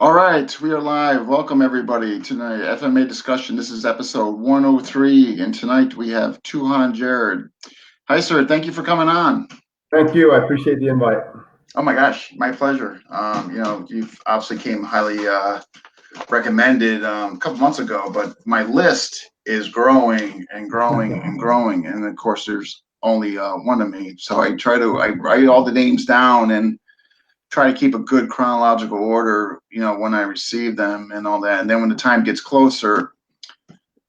All right, we are live. Welcome everybody to the FMA Discussion. This is episode 103, and tonight we have Tuhon Jared. Hi, sir. Thank you for coming on. Thank you. I appreciate the invite. Oh my gosh, my pleasure. You've obviously came highly recommended a couple months ago, but my list is growing and growing and growing, and of course, there's only one of me. So I write all the names down and try to keep a good chronological order, when I receive them and all that. And then when the time gets closer,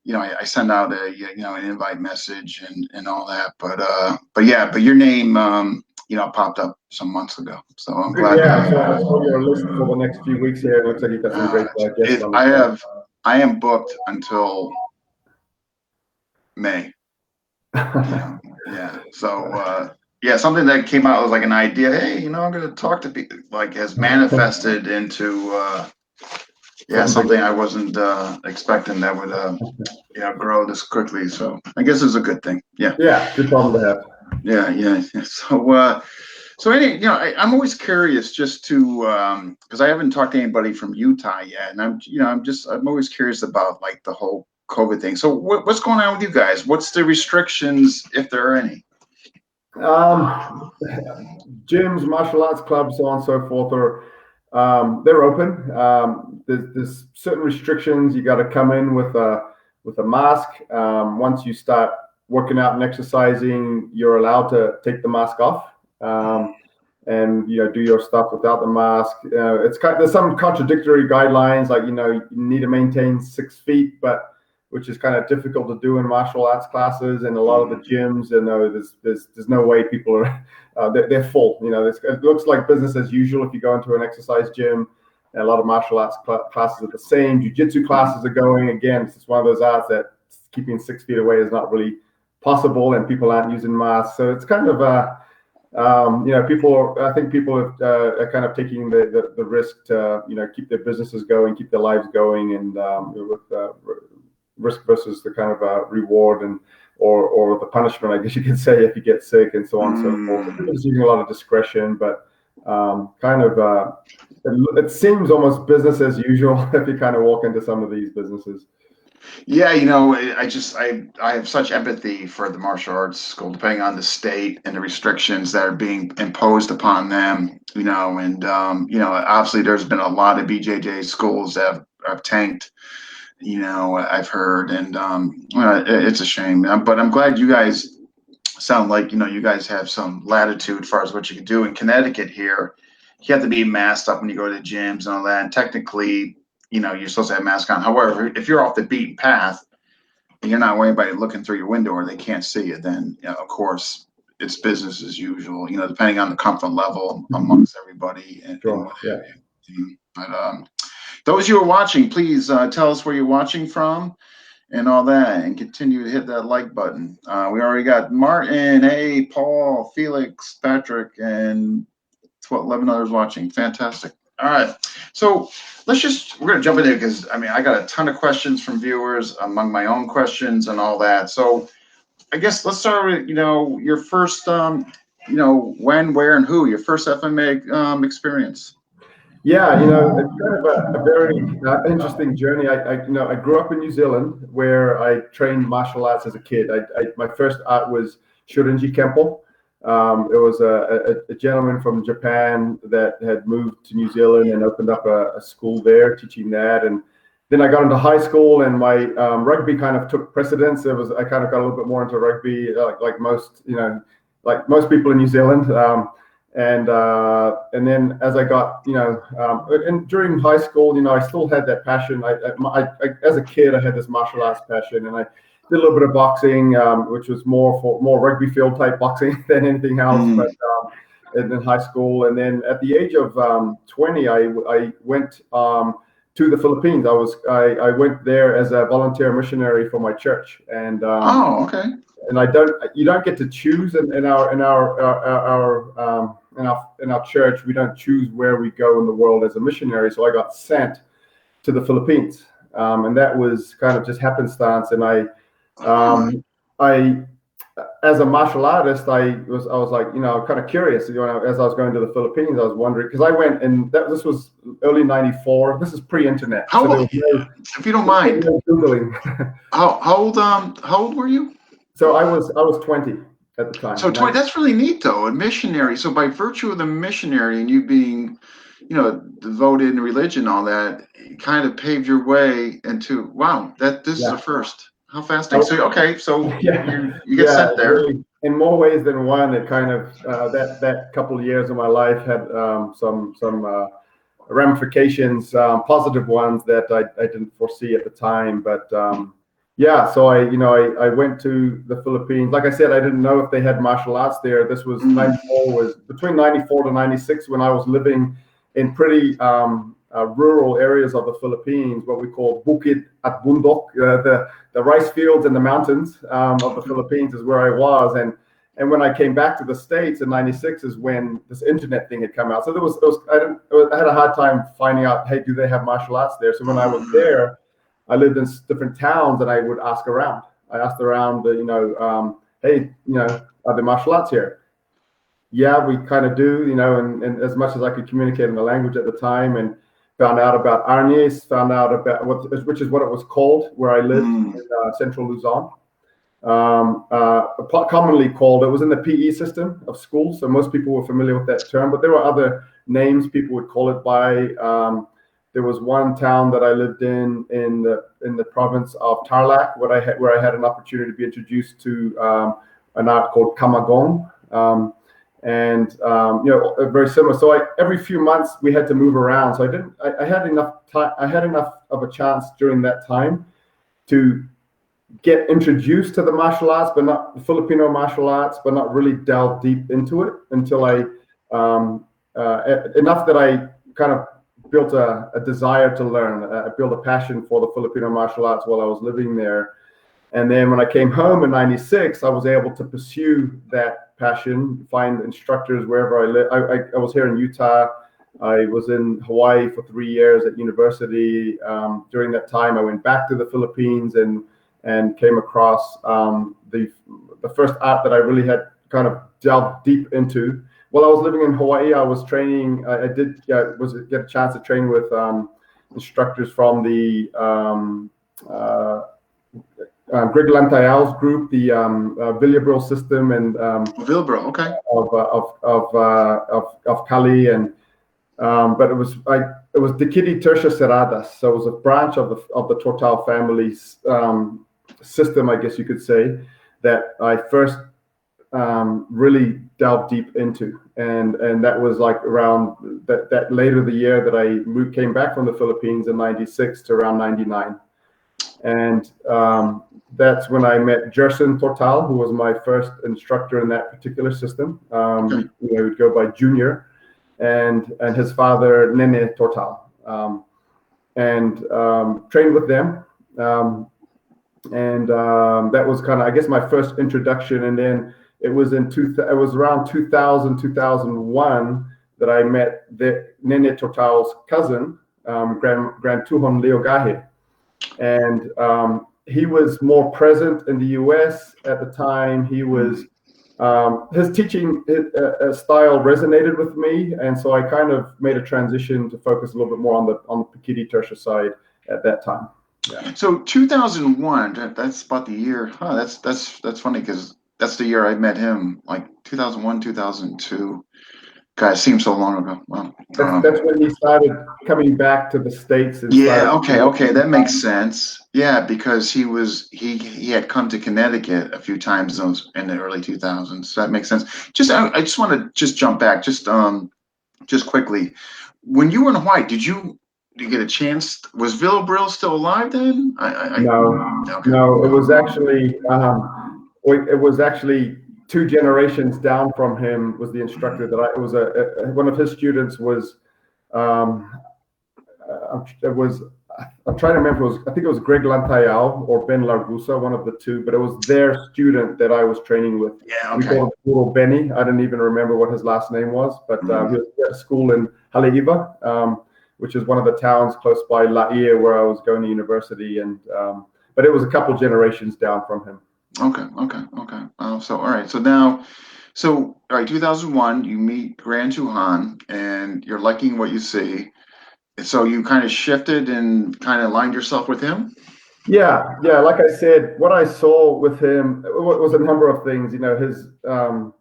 I send out an invite message and all that. But your name, popped up some months ago. So I'm glad. Yeah, so I saw your list for the next few weeks here. It looks like you've got some great guests on. I am booked until May. Yeah. So, something that came out was like an idea. Hey, I'm going to talk to people. Like has manifested into something I wasn't expecting that would grow this quickly. So I guess it's a good thing. Yeah. Yeah, good problem to have. Yeah. I'm always curious just to because I haven't talked to anybody from Utah yet, and I'm always curious about like the whole COVID thing. So what's going on with you guys? What's the restrictions, if there are any? Gyms, martial arts clubs, so on and so forth they're open. There's certain restrictions. You got to come in with a mask. Once you start working out and exercising, you're allowed to take the mask off and do your stuff without the mask. There's some contradictory guidelines, like you need to maintain 6 feet, but which is kind of difficult to do in martial arts classes and a lot of the gyms. There's no way people are they're full. It looks like business as usual if you go into an exercise gym. And a lot of martial arts classes are the same. Jiu-jitsu classes are going. Again, it's one of those arts that keeping 6 feet away is not really possible, and people aren't using masks. So it's kind of I think people are kind of taking the risk to keep their businesses going, keep their lives going, and with risk versus the kind of reward or the punishment, I guess you could say, if you get sick and so on and so forth. It's using a lot of discretion, but it seems almost business as usual if you kind of walk into some of these businesses. Yeah, I have such empathy for the martial arts school, depending on the state and the restrictions that are being imposed upon them. Obviously there's been a lot of BJJ schools that have tanked. I've heard, and it's a shame. But I'm glad you guys sound like you guys have some latitude as far as what you can do. In Connecticut here, you have to be masked up when you go to gyms and all that. And technically, you're supposed to have a mask on. However, if you're off the beaten path and you're not worrying about anybody looking through your window or they can't see you, then of course it's business as usual. Depending on the comfort level amongst everybody. Sure. Yeah. But those you are watching, please tell us where you're watching from and all that, and continue to hit that like button. We already got Martin, hey, Paul, Felix, Patrick, and 11 others watching. Fantastic. All right. So we're going to jump in there because, I got a ton of questions from viewers among my own questions and all that. So I guess let's start with, your first, when, where, and who, your first FMA experience. Yeah, it's kind of a very interesting journey. I grew up in New Zealand where I trained martial arts as a kid. My first art was Shorinji Kempo. It was a gentleman from Japan that had moved to New Zealand and opened up a school there teaching that. And then I got into high school, and my rugby kind of took precedence. I kind of got a little bit more into rugby, like most people in New Zealand. And then as I got, and during high school, I still had that passion. I as a kid, I had this martial arts passion, and I did a little bit of boxing, which was more rugby field type boxing than anything else. But in high school, and then at the age of 20, I went to the Philippines. I went there as a volunteer missionary for my church, and okay. And you don't get to choose in our church. We don't choose where we go in the world as a missionary. So I got sent to the Philippines, and that was kind of just happenstance. And as a martial artist, I was like, kind of curious. As I was going to the Philippines, I was wondering because I went and this was early '94. This is pre-internet, How so old, if you don't mind, no Googling. how old were you? So I was 20 at the time. So 20, that's really neat though. A missionary. So by virtue of the missionary and you being, devoted in religion, all that, it kind of paved your way into wow. This is a first. How fascinating. So okay, so you get sent there. Really, in more ways than one, it kind of that couple of years of my life had some ramifications, positive ones that I didn't foresee at the time. But so I went to the Philippines. Like I said, I didn't know if they had martial arts there. This was between 94 to 96 when I was living in pretty rural areas of the Philippines, what we call Bukid at Bundok, the rice fields and the mountains of the Philippines is where I was. And when I came back to the States in '96 is when this internet thing had come out. So I had a hard time finding out, hey, do they have martial arts there? So when I was there, I lived in different towns and I would ask around. I asked around, hey, are there martial arts here? Yeah, we kind of do, and as much as I could communicate in the language at the time, and found out about Arnis, found out about which is what it was called where I lived in central Luzon. Commonly called, it was in the PE system of schools, so most people were familiar with that term, but there were other names people would call it by. There was one town that I lived in the province of Tarlac, where I had an opportunity to be introduced to an art called Kamagong. Very similar. So every few months we had to move around. So I had enough time. I had enough of a chance during that time to get introduced to the martial arts, but not the Filipino martial arts, but not really delve deep into it until enough that I kind of built a desire to learn. I built a passion for the Filipino martial arts while I was living there. And then when I came home in '96, I was able to pursue that passion, find instructors wherever I live. I was here in Utah. I was in Hawaii for 3 years at university. During that time, I went back to the Philippines and came across the first art that I really had kind of delved deep into. While I was living in Hawaii, I was training. I did get a chance to train with instructors from the Greg Lantayal's group, the Villabril system, and Villabril, okay, of Cali, and but it was Pekiti Tirsia Tactical, so it was a branch of the Total family's system, I guess you could say, that I first really delved deep into, and that was like around that later the year that I came back from the Philippines in '96 to around '99. And that's when I met Gerson Total, who was my first instructor in that particular system. He would go by Junior, and his father Nene Total, and trained with them. That was kind of, I guess, my first introduction. And then it was around 2000, 2001 that I met Nene Total's cousin, Grand Tuhon Jared. And he was more present in the U.S. at the time. He was his teaching style resonated with me, and so I kind of made a transition to focus a little bit more on the Pekiti Tirsia side at that time. Yeah. So 2001, that's about the year. Huh, that's funny because that's the year I met him, like 2001, 2002. God, it seems so long ago. Wow. That's when he started coming back to the States. Okay, that makes sense. Yeah, because he had come to Connecticut a few times in the early 2000s. So that makes sense. I just want to jump back just quickly. When you were in Hawaii, did you get a chance? Was Villabril still alive then? No. It was actually 2 generations down from him was the instructor that one of his students was. I'm trying to remember. I think it was Greg Lantayal or Ben Largusa, one of the two. But it was their student that I was training with. Yeah, okay. We called him Puro Benny. I didn't even remember what his last name was, but he was at a school in Haleiwa, which is one of the towns close by Laie, where I was going to university. And but it was a couple generations down from him. Okay, okay, okay. So all right, so now, so all right, 2001, you meet Grand Tuhon, and you're liking what you see. So you kind of shifted and kind of aligned yourself with him. Yeah. Like I said, what I saw with him was a number of things. You know, his one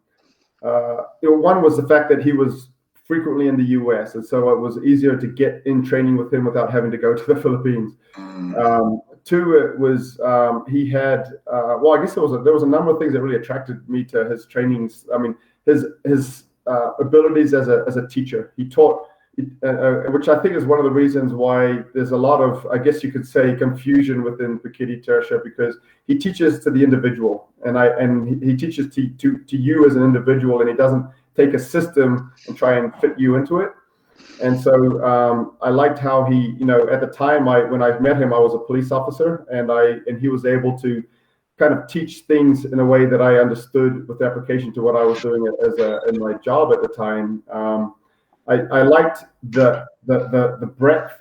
was the fact that he was frequently in the U.S., and so it was easier to get in training with him without having to go to the Philippines. Mm, Two, it was he had well, I guess there was a number of things that really attracted me to his trainings. I mean, his abilities as a teacher. He taught, which I think is one of the reasons why there's a lot of, I guess you could say, confusion within Pekiti Tirsia, because he teaches to the individual, and he teaches to you as an individual, and he doesn't take a system and try and fit you into it. And so I liked how he, you know, at the time when I met him, I was a police officer, and he was able to kind of teach things in a way that I understood with application to what I was doing in my job at the time. I liked the breadth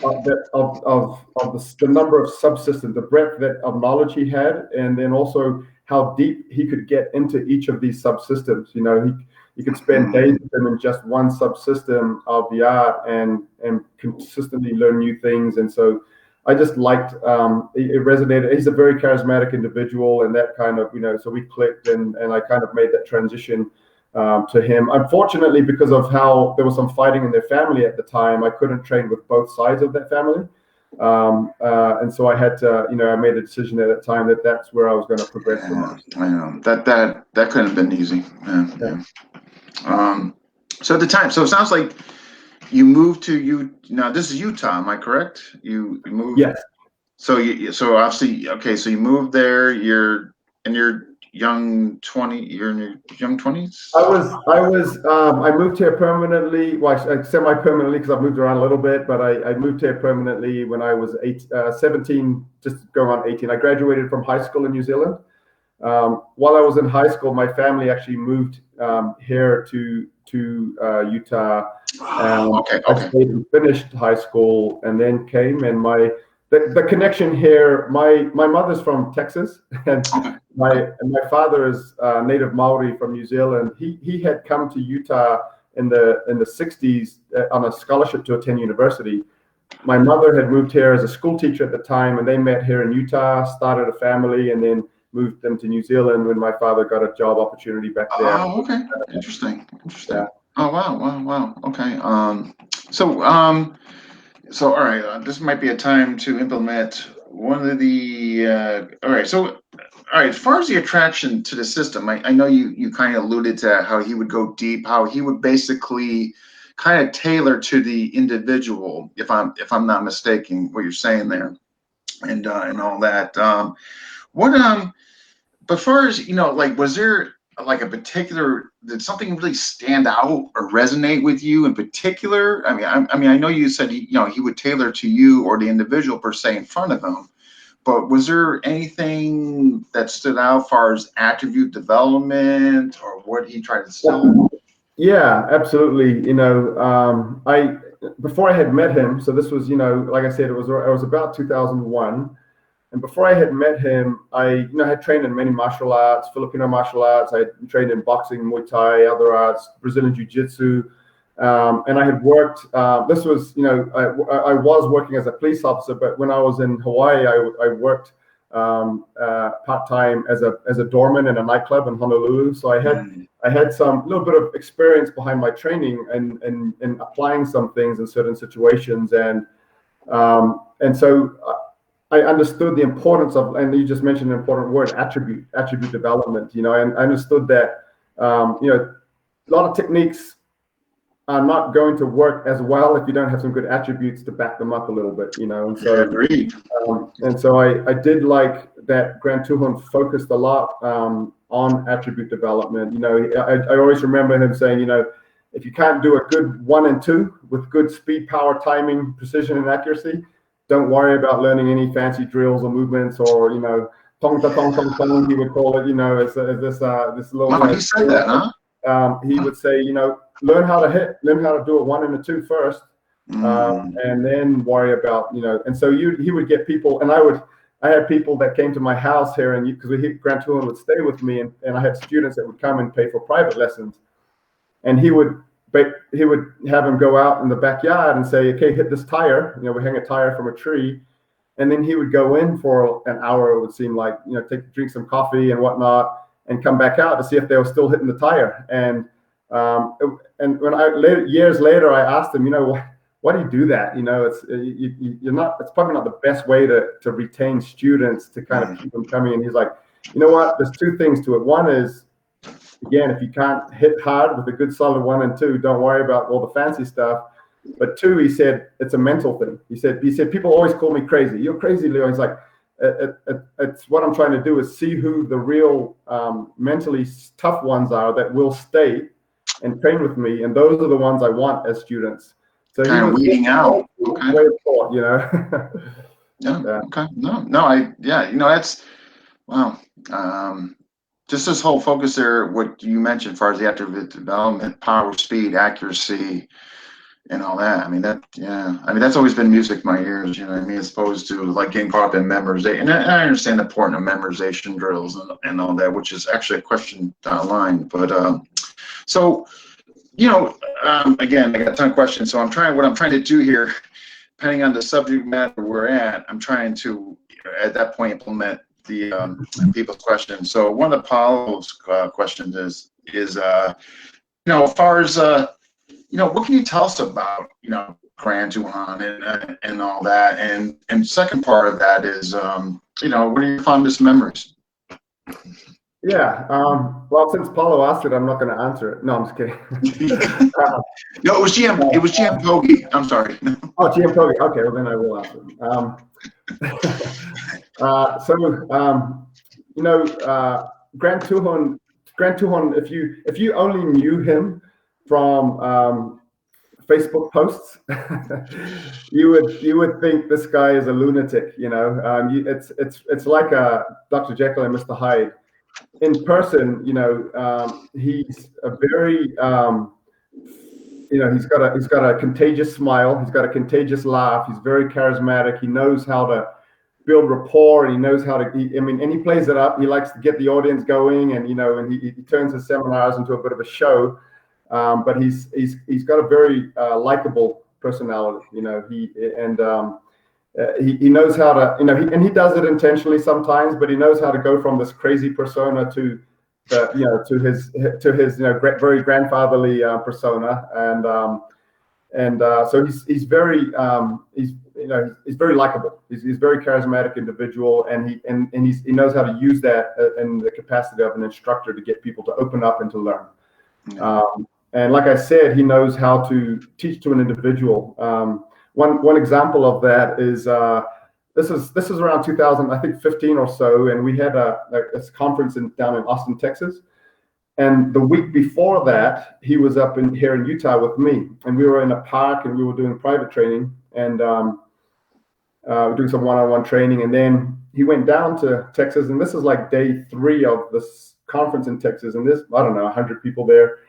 of the number of subsystems, the breadth of knowledge he had, and then also how deep he could get into each of these subsystems. You know, you could spend days with him in just one subsystem of the art and consistently learn new things. And so I just liked it resonated. He's a very charismatic individual, and that kind of, you know, so we clicked, and I kind of made that transition to him. Unfortunately, because of how there was some fighting in their family at the time, I couldn't train with both sides of that family. And so I had to, you know, I made a decision at that time that that's where I was going to progress from yeah, there. I know that couldn't have been easy. Yeah, Yeah. yeah. So at the time, so it sounds like you moved to you. Now this is Utah, am I correct? You moved. Yes. So obviously, okay. So you moved there. You're in your young 20. You're in your young 20s. I moved here permanently, well, semi-permanently, because I've moved around a little bit, but I moved here permanently when I was 17, just going on 18. I graduated from high school in New Zealand. While I was in high school, my family actually moved here to Utah. Okay. I Okay. stayed and finished high school, and then came. And the connection here. My mother's from Texas, and Okay. my father is native Maori from New Zealand. He had come to Utah in the 60s on a scholarship to attend university. My mother had moved here as a school teacher at the time, and they met here in Utah, started a family, and then moved them to New Zealand when my father got a job opportunity back there. Oh, okay. Interesting. Yeah. Oh, wow. Okay. So all right. This might be a time to implement one of the. All right. So, all right. As far as the attraction to the system, I know you kind of alluded to how he would go deep, how he would basically kind of tailor to the individual. If I'm not mistaken, what you're saying there, and all that. What. But far as like, was there like a particular, did something really stand out or resonate with you in particular? I mean, I know you said he would tailor to you or the individual per se in front of him, but was there anything that stood out as far as attribute development or what he tried to sell? Yeah, absolutely. You know, I before I had met him, so this was, you know, like I said, I was about 2001. And before I had met him, I had trained in many martial arts, Filipino martial arts. I had trained in boxing, Muay Thai, other arts, Brazilian Jiu-Jitsu. And I had worked, this was, I was working as a police officer, but when I was in Hawaii, I worked part-time as a doorman in a nightclub in Honolulu. So I had some little bit of experience behind my training and applying some things in certain situations. And so I understood the importance of, and you just mentioned an important word, attribute development. And I understood that, a lot of techniques are not going to work as well if you don't have some good attributes to back them up a little bit. And so Agreed. and so I did like that Grand Tuhon focused a lot on attribute development. I always remember him saying, if you can't do a good 1 and 2 with good speed, power, timing, precision, and accuracy, don't worry about learning any fancy drills or movements or, tong ta tong tong tong, he would call it, as this little. Wow, he said that, huh? He would say, learn how to hit, learn how to do a 1 and a 2 first, and then worry about, and so he would get people, and I had people that came to my house here, and because Grant Tuhon would stay with me, and I had students that would come and pay for private lessons, and he would have them go out in the backyard and say, okay, hit this tire. We hang a tire from a tree, and then he would go in for an hour. It would seem like, drink some coffee and whatnot, and come back out to see if they were still hitting the tire. And when years later, I asked him, why do you do that? You're not. It's probably not the best way to retain students, to kind of keep them coming. And he's like, you know what? There's two things to it. One is, again, if you can't hit hard with a good solid 1 and 2, don't worry about all the fancy stuff. But 2, he said, it's a mental thing. He said people always call me crazy. You're crazy, Leo. He's like, it's what I'm trying to do is see who the real mentally tough ones are that will stay and train with me, and those are the ones I want as students. So kind of weeding out. Okay. Way of thought, Yeah. Okay. No. That's wow. Just this whole focus there, what you mentioned as far as the active development, power, speed, accuracy, and all that. I mean, that's always been music to my ears, as opposed to like getting caught up in memorization. And I understand the importance of memorization drills and all that, which is actually a question down the line. But again, I got a ton of questions. So what I'm trying to do here, depending on the subject matter we're at, I'm trying to, at that point, implement the people's questions. So one of the Paulo's questions is as far as what can you tell us about Grant Tuhon and all that, and second part of that is what are your fondest memories? Yeah. Well, since Paulo asked it, I'm not going to answer it. No, I'm just kidding. No, it was GM. It was GM Kogi. I'm sorry. Oh, GM Kogi. Okay, well then I will answer. Grant Tuhon. If you only knew him from Facebook posts, you would think this guy is a lunatic. It's like a Dr. Jekyll and Mr. Hyde. In person, he's a very, he's got a contagious smile. He's got a contagious laugh. He's very charismatic. He knows how to build rapport, and he knows how to. And he plays it up. He likes to get the audience going, and and he turns his seminars into a bit of a show. But he's got a very likable personality. He knows how to, and he does it intentionally sometimes, but he knows how to go from this crazy persona to his very grandfatherly persona, and so he's very he's very likable. He's very charismatic individual, and he knows how to use that in the capacity of an instructor to get people to open up and to learn. And like I said, he knows how to teach to an individual. One example of that is this is around 2015 or so, and we had this conference down in Austin, Texas. And the week before that, he was up here in Utah with me, and we were in a park, and we were doing private training, and doing some one-on-one training. And then he went down to Texas, and this is like day 3 of this conference in Texas, and there's 100 people there.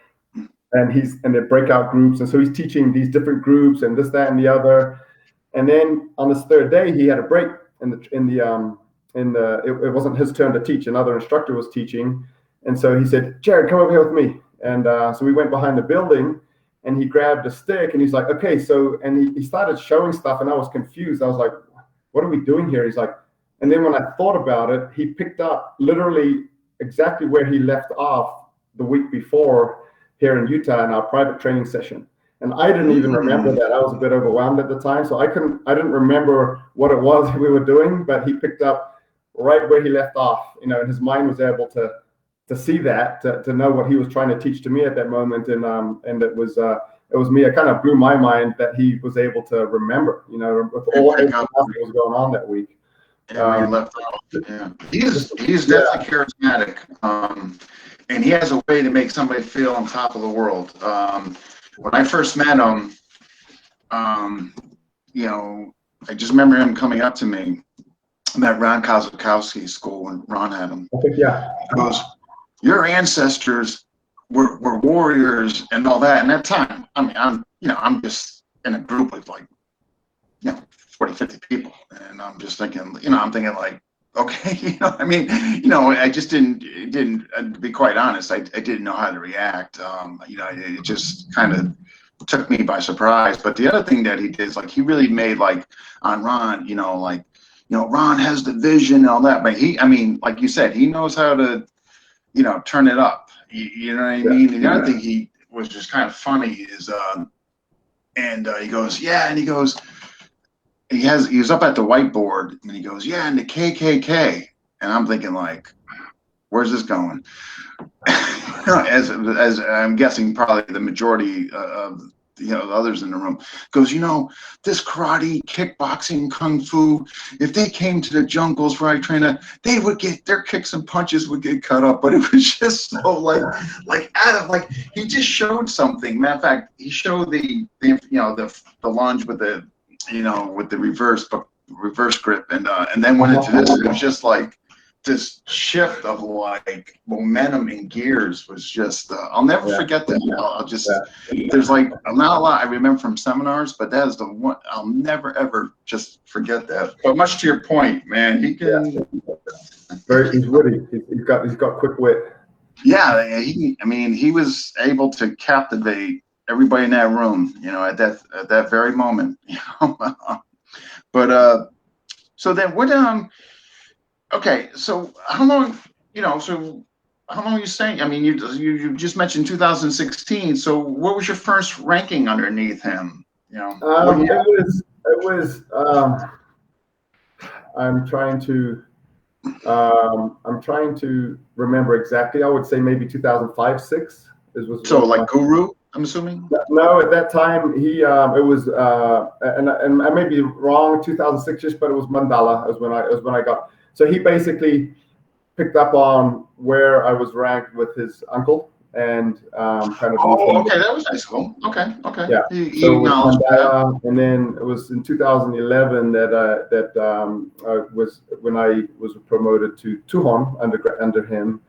And they're breakout groups, and so he's teaching these different groups and this, that, and the other. And then on this 3rd day, he had a break it wasn't his turn to teach. Another instructor was teaching, and so he said, "Jared, come over here with me." And so we went behind the building, and he grabbed a stick, and he's like, "Okay, so," and he started showing stuff, and I was confused. I was like, "What are we doing here?" He's like, and then when I thought about it, he picked up literally exactly where he left off the week before here in Utah in our private training session. And I didn't even remember that. I was a bit overwhelmed at the time, so I didn't remember what it was we were doing, but he picked up right where he left off, and his mind was able to see that, to know what he was trying to teach to me at that moment. And it was me. It kind of blew my mind that he was able to remember, with all everything else that was going on that week. He's definitely charismatic. And he has a way to make somebody feel on top of the world. When I first met him, I just remember him coming up to me. I met Ron Kozakowski's school when Ron had him. Okay, yeah. He goes, "Your ancestors were warriors and all that." And that time, I'm just in a group with 40, 50 people. And I'm just thinking, I'm thinking like, okay, I mean, I just didn't, to be quite honest, I didn't know how to react. It just kind of took me by surprise. But the other thing that he did is like, he really made like on Ron, Ron has the vision and all that, but like you said, he knows how to, turn it up. You know what I mean? And the other thing he was just kind of funny is, he goes, yeah, and he goes, he was up at the whiteboard and he goes, yeah, and the KKK. And I'm thinking like, where's this going? as I'm guessing probably the majority of the others in the room goes, this karate, kickboxing, kung fu, if they came to the jungles where I train, they would get their kicks and punches would get cut up. But it was just so like he just showed something. Matter of fact, he showed the lunge with the with the reverse grip, and then went into this. It was just like this shift of like momentum and gears was just I'll never forget that. There's like not a lot I remember from seminars, but that is the one I'll never ever just forget that. But much to your point, man, he can he's witty. He's got quick wit. Yeah, he was able to captivate everybody in that room, at that very moment. But so then what okay, so how long are you saying? I mean, you just mentioned 2016. So what was your first ranking underneath him? It was I'm trying to remember exactly. I would say maybe 2005, 6. So like Guru, I'm assuming? No, at that time it was and I may be wrong, 2006ish, but it was Mandala is when I got. So he basically picked up on where I was ranked with his uncle and kind of. Oh, okay, that was nice. Cool. Okay. Yeah. He acknowledged that. And then it was in 2011 that was when I was promoted to Tuhon under him,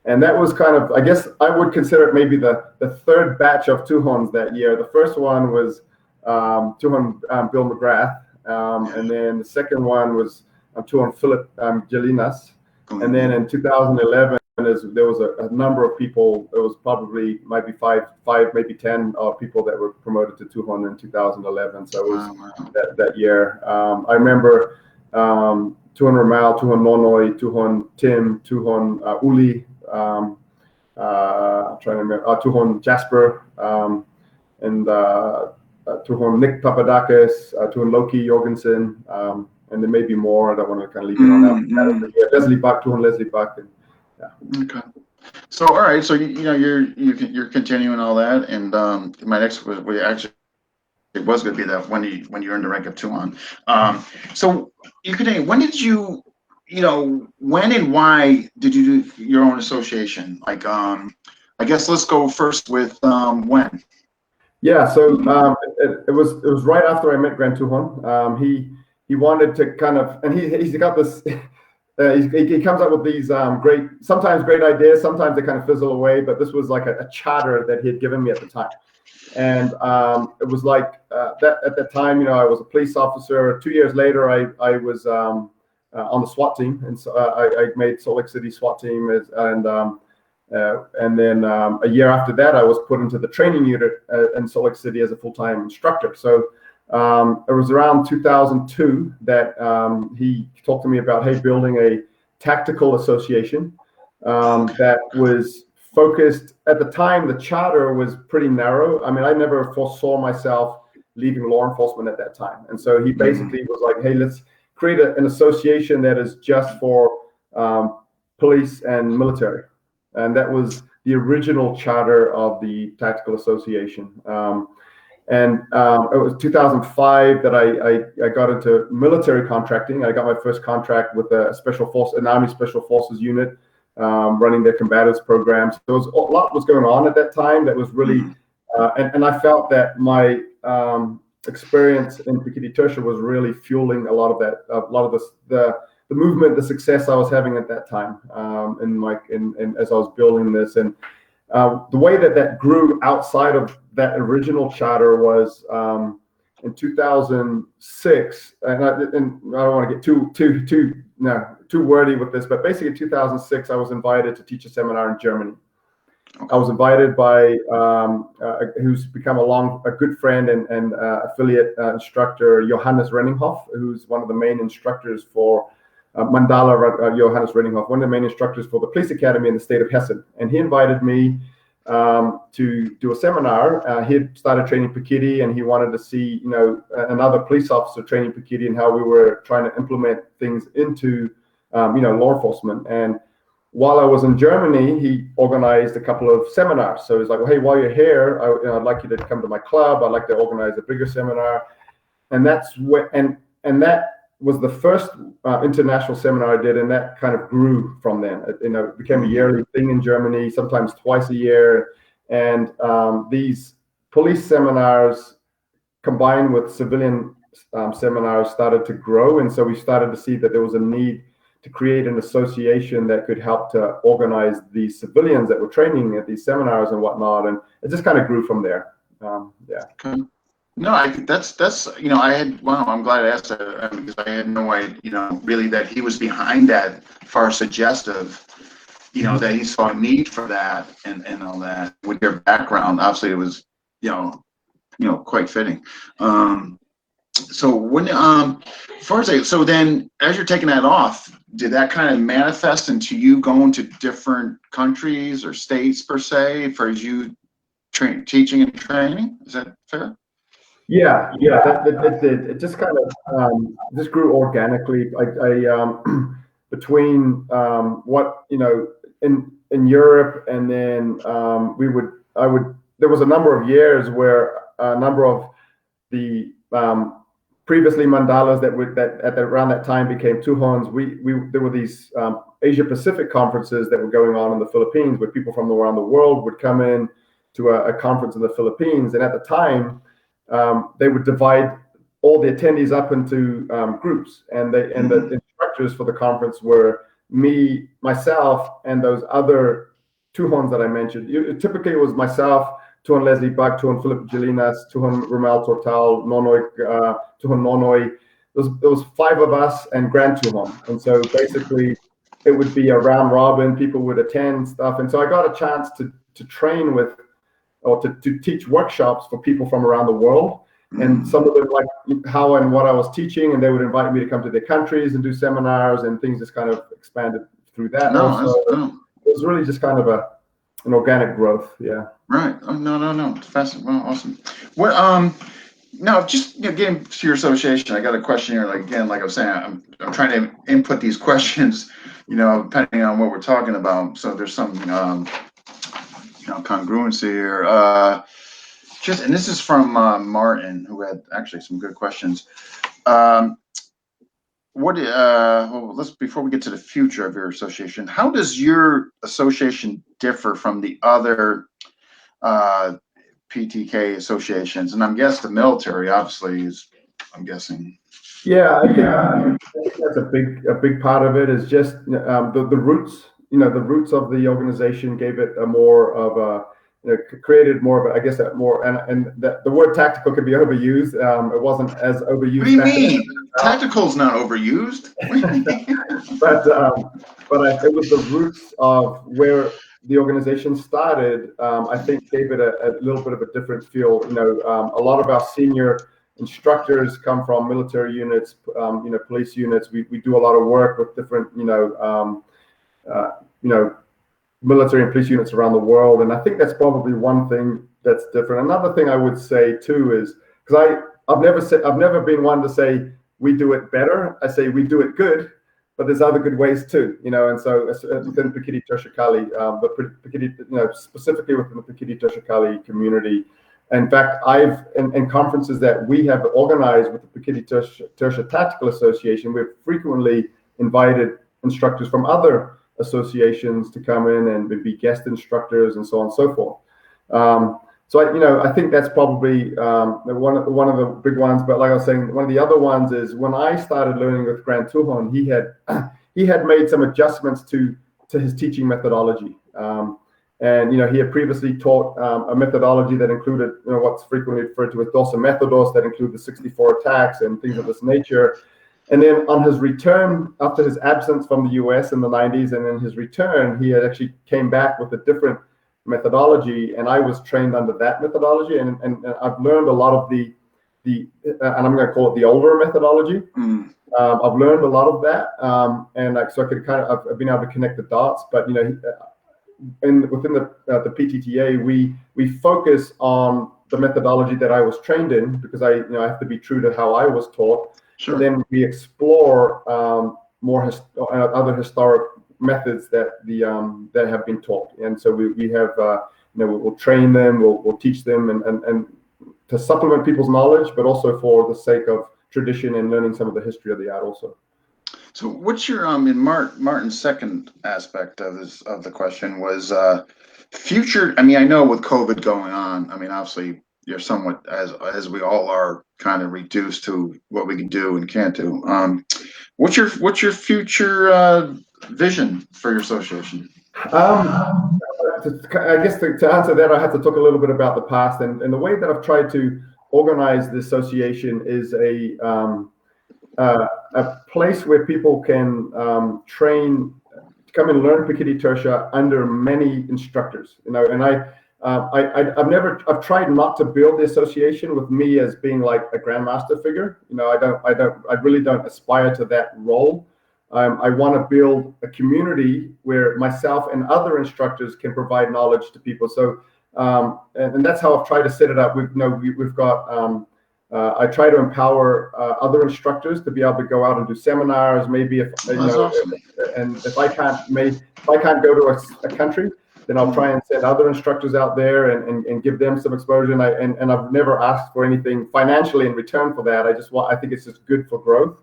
and that was kind of, I guess I would consider it maybe the third batch of Tuhons that year. The first one was Tuhon Bill McGrath, and then the second one was Tuhon Philip Jelinas. And then in 2011, there was a number of people. It was probably maybe five, maybe 10 people that were promoted to Tuhon in 2011. So it was that year. I remember Tuhon Ramal, Tuhon Nonoi, Tuhon Tim, Tuhon Uli. I'm trying to remember. Tuhon Jasper, and Tuhon Nick Papadakis, Tuhon Loki Jorgensen. And there may be more. I don't want to kind of leave it on that. Yeah, Leslie Buck, Tuhon Leslie Buck, and yeah. Okay. So all right. So you're continuing all that, and my next was it was going to be that when you earned the rank of Tuhon. So when did you when and why did you do your own association? Like I guess let's go first with when. Yeah. So it was right after I met Grand Tuhon. He wanted to kind of, and he's got this. He comes up with these sometimes great ideas. Sometimes they kind of fizzle away. But this was like a charter that he had given me at the time, and it was like that at that time. I was a police officer. 2 years later, I was on the SWAT team, and so I made Salt Lake City SWAT team, and then a year after that, I was put into the training unit in Salt Lake City as a full-time instructor. So. It was around 2002 that he talked to me about, building a tactical association that was focused. At the time, the charter was pretty narrow. I mean, I never foresaw myself leaving law enforcement at that time. And so he basically was like, hey, let's create an association that is just for police and military. And that was the original charter of the Tactical Association. And it was 2005 that I got into military contracting. I got my first contract with an Army Special Forces unit, running their combatives programs. There was a lot was going on at that time that was really, and I felt that my experience in Pekiti Tirsia was really fueling a lot of the movement, the success I was having at that time, and as I was building this. And the way that grew outside of that original charter was in 2006, and I don't want to get too wordy with this, but basically in 2006, I was invited to teach a seminar in Germany. I was invited by who's become a good friend and affiliate instructor, Johannes Renninghoff, who's one of the main instructors for Mandala. Johannes Renninghoff, one of the main instructors for the police academy in the state of Hessen, and he invited me to do a seminar. He had started training Pekiti, and he wanted to see, another police officer training Pekiti and how we were trying to implement things into, law enforcement. And while I was in Germany, he organized a couple of seminars. So he's like, well, hey, while you're here, I'd like you to come to my club. I'd like to organize a bigger seminar. And that's where, and that was the first international seminar I did, and that kind of grew from then. It became a yearly thing in Germany, sometimes twice a year. And these police seminars combined with civilian seminars started to grow. And so we started to see that there was a need to create an association that could help to organize the civilians that were training at these seminars and whatnot. And it just kind of grew from there. Okay. No, I think that's I'm glad I asked that because I had no idea, really that he was behind that, far suggestive, that he saw a need for that and all that. With your background, obviously it was, quite fitting. So when so then as you're taking that off, did that kind of manifest into you going to different countries or states per se for you teaching and training? Is that fair? Yeah, that did. It just kind of just grew organically. I between in Europe, and then there was a number of years where a number of the previously mandalas that around that time became Tuhons. There were these Asia Pacific conferences that were going on in the Philippines, where people from around the world would come in to a conference in the Philippines, and at the time they would divide all the attendees up into groups, and the instructors for the conference were myself, and those other Tuhons that I mentioned. Typically, it was myself, Tuhon Leslie Buck, Tuhon Philip Jelinas, Tuhon Romel Tortal, Tuhon Nonoy. There was 5 of us and Grand Tuhon, and so basically it would be a round robin. People would attend stuff, and so I got a chance to train with, or to teach workshops for people from around the world. And some of them like how and what I was teaching, and they would invite me to come to their countries and do seminars, and things just kind of expanded through that. It was really just kind of an organic growth. Yeah. Right. Oh, no. Fascinating. Well, awesome. What, now just getting to your association, I got a question here. Like I was saying, I'm trying to input these questions, depending on what we're talking about. So there's some congruency here. And this is from Martin, who had actually some good questions. Before we get to the future of your association, how does your association differ from the other PTK associations? And I'm guessing the military, obviously, I'm guessing. Yeah, I think that's a big part of it is just the roots. The roots of the organization gave it a more of a, created more of a, I guess, that more, and the word tactical could be overused. It wasn't as overused. What do you mean? Tactical's not overused. But it was the roots of where the organization started. I think gave it a little bit of a different feel. A lot of our senior instructors come from military units, police units. We do a lot of work with different, military and police units around the world, and I think that's probably one thing that's different. Another thing I would say too is, because I've never been one to say we do it better. I say we do it good, but there's other good ways too, and so within Pekiti Tirsia Kali, but Pekiti, specifically within the Pekiti Tirsia Kali community. In fact, in conferences that we have organized with the Pekiti Tirsia Tactical Association, we've frequently invited instructors from other associations to come in and be guest instructors and so on and so forth. So I think that's probably one of the big ones. But like I was saying, one of the other ones is when I started learning with Grand Tuhon, he had made some adjustments to his teaching methodology. And he had previously taught a methodology that included what's frequently referred to as dos and methodos, that include the 64 attacks and things of this nature. And then on his return, after his absence from the US in the 90s, and then his return, he had actually came back with a different methodology, and I was trained under that methodology, and I've learned a lot of the and I'm going to call it the older methodology. I've learned a lot of that, and so I could I've been able to connect the dots. But within the PTTA, we focus on the methodology that I was trained in, because I have to be true to how I was taught. Sure. And then we explore more other historic methods that that have been taught, and so we have we'll train them, we'll teach them, and to supplement people's knowledge, but also for the sake of tradition and learning some of the history of the art also. So what's your in Martin's second aspect of the question was future? I mean, I know with COVID going on, I mean, obviously you're somewhat, as we all are, kind of reduced to what we can do and can't do. What's your future vision for your association? I guess to answer that, I have to talk a little bit about the past, and the way that I've tried to organize the association is a place where people can come and learn Pekiti Tirsia under many instructors. And I've tried not to build the association with me as being like a grandmaster figure. I really don't aspire to that role. I want to build a community where myself and other instructors can provide knowledge to people. So, and that's how I've tried to set it up. We've got. I try to empower other instructors to be able to go out and do seminars. Maybe if awesome. And if I can't go to a country, then I'll try and send other instructors out there and give them some exposure. And I've never asked for anything financially in return for that. I think it's just good for growth.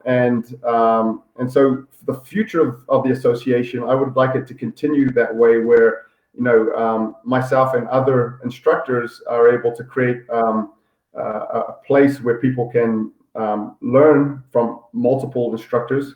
And so for the future of the association, I would like it to continue that way, where myself and other instructors are able to create a place where people can learn from multiple instructors.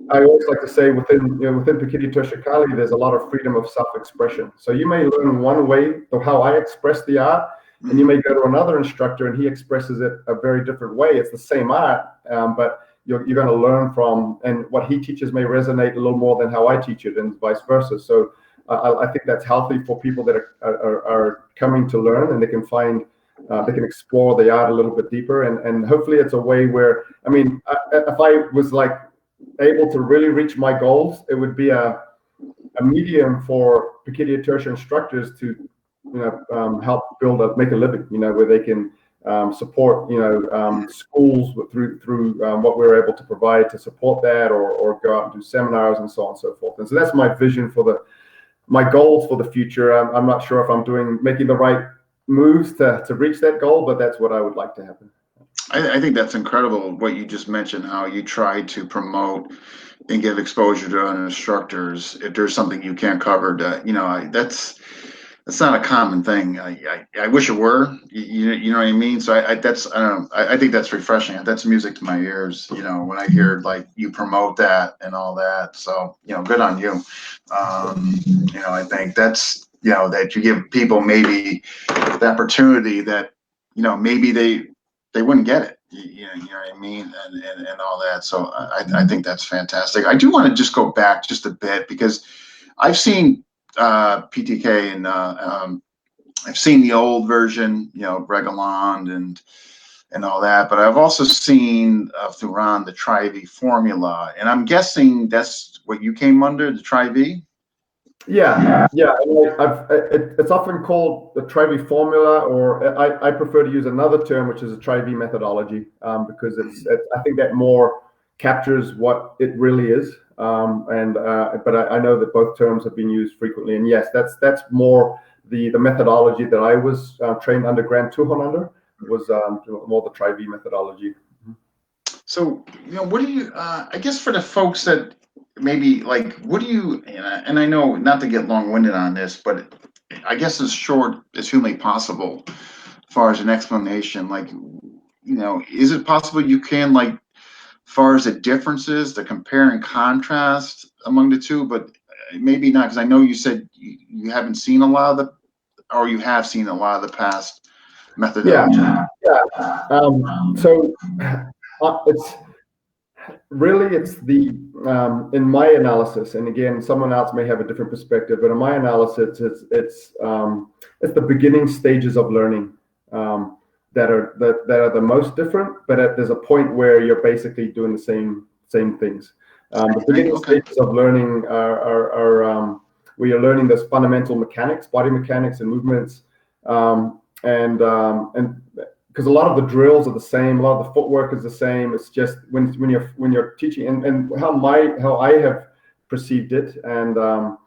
I always like to say within Pekiti Tirsia Kali, there's a lot of freedom of self-expression. So you may learn one way of how I express the art, and you may go to another instructor and he expresses it a very different way. It's the same art, but you're going to learn from, and what he teaches may resonate a little more than how I teach it, and vice versa. So I think that's healthy for people that are coming to learn, and they can find, they can explore the art a little bit deeper, and hopefully it's a way where, I mean, if I was like able to really reach my goals, it would be a medium for Pekiti Tirsia instructors to help make a living, where they can support, schools through what we're able to provide to support that, or go out and do seminars and so on and so forth. And so that's my vision for my goals for the future. I'm not sure if I'm making the right moves to reach that goal, but that's what I would like to happen. I think that's incredible what you just mentioned, how you try to promote and give exposure to other instructors. If there's something you can't cover, that's not a common thing. I wish it were. You know what I mean? So I don't know. I think that's refreshing. That's music to my ears. When I hear like you promote that and all that. So good on you. I think that's that you give people maybe the opportunity that maybe they wouldn't get it. You know what I mean, and all that. So I think that's fantastic. I do want to just go back just a bit, because I've seen PTK and I've seen the old version, Bregaland and all that, but I've also seen Tuhon the Tri-V formula, and I'm guessing that's what you came under, the Tri-V. Yeah. It's often called the Tri-V formula, or I prefer to use another term, which is a Tri-V methodology, because I think that more captures what it really is. But I know that both terms have been used frequently, and yes, that's more the methodology that I was trained under Grand Tuhon under, was more the Tri-V methodology. So what do you? I guess for the folks that maybe like, what do you? And I know not to get long-winded on this, but I guess as short as humanly possible, as far as an explanation. Like, is it possible you can, as far as the differences, the compare and contrast among the two, but maybe not, because I know you said you haven't seen a lot of the, or you have seen a lot of the past methodology. So it's really, it's the in my analysis, and again, someone else may have a different perspective, but in my analysis, it's the beginning stages of learning that are the most different. But there's a point where you're basically doing the same things. The beginning stages of learning are where you're learning those fundamental mechanics, body mechanics, and movements, and because a lot of the drills are the same, a lot of the footwork is the same. It's just when you're teaching, and how I have perceived it, and over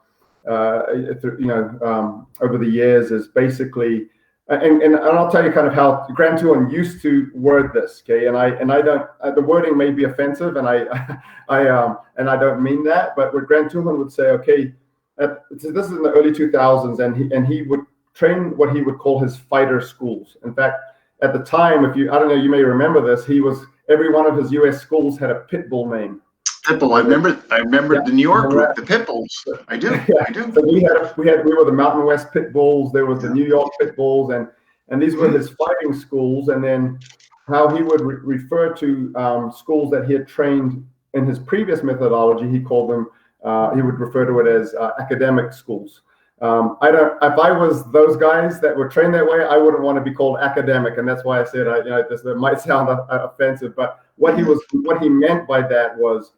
the years is basically, and I'll tell you kind of how Grant Tuhon used to word this, okay? And I don't, the wording may be offensive, and I don't mean that, but what Grant Tuhon would say, okay, this is in the early 2000s, and he would train what he would call his fighter schools. In fact, at the time, I don't know, you may remember this, every one of his U.S. schools had a pit bull name. Pitbull, I remember the New York group, the Pitbulls. I do. So we were the Mountain West Pit Bulls. There was the New York Pit Bulls, and these were his fighting schools. And then how he would refer to schools that he had trained in his previous methodology, he called them. He would refer to it as academic schools. If I was those guys that were trained that way, I wouldn't want to be called academic, and that's why I said, that might sound offensive, but what he meant by that was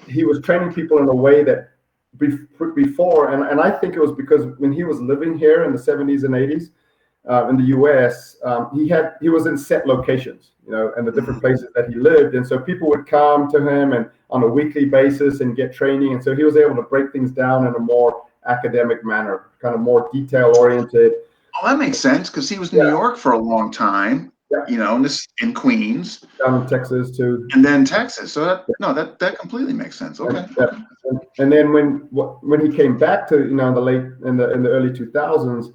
he was training people in a way that before, and I think it was because when he was living here in the 70s and 80s in the U.S., he was in set locations, and the different places that he lived, and so people would come to him and on a weekly basis and get training, and so he was able to break things down in a more academic manner, kind of more detail oriented. Oh, that makes sense, because he was in New York for a long time, in Queens, down in Texas too, and then Texas. So that completely makes sense. Okay. And then when he came back to in the early 2000s,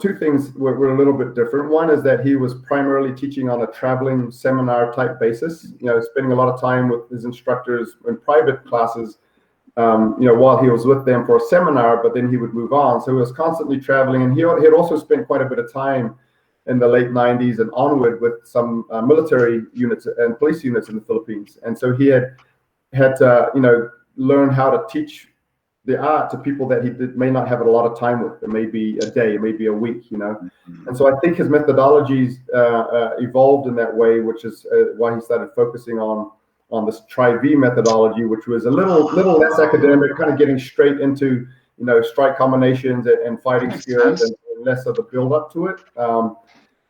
two things were a little bit different. One is that he was primarily teaching on a traveling seminar type basis, spending a lot of time with his instructors in private classes. While he was with them for a seminar, but then he would move on. So he was constantly traveling, and he had also spent quite a bit of time in the late 90s and onward with some military units and police units in the Philippines. And so he had to, learn how to teach the art to people that he may not have a lot of time with. It may be a day, it may be a week, And so I think his methodologies evolved in that way, which is why he started focusing on this Tri-V methodology, which was a little less academic, kind of getting straight into, strike combinations and fighting skills, and less of the build up to it.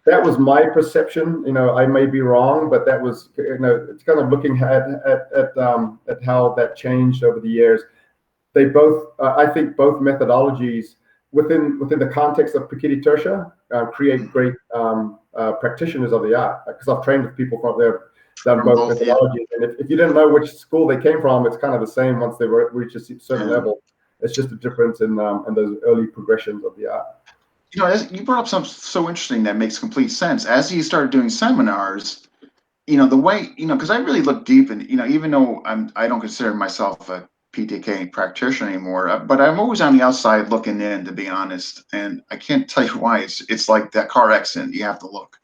That was my perception. I may be wrong, but that was, it's kind of looking at how that changed over the years. They both, I think both methodologies within the context of Pekiti Tirsia create great practitioners of the art, because I've trained with people from there, done both methodologies. And if you didn't know which school they came from, it's kind of the same once they reach a certain level. It's just a difference in those early progressions of the art. As you brought up something so interesting that makes complete sense. As he started doing seminars, the way, because I really look deep in, even though I don't consider myself a PTK practitioner anymore, but I'm always on the outside looking in, to be honest. And I can't tell you why. It's like that car accident. You have to look,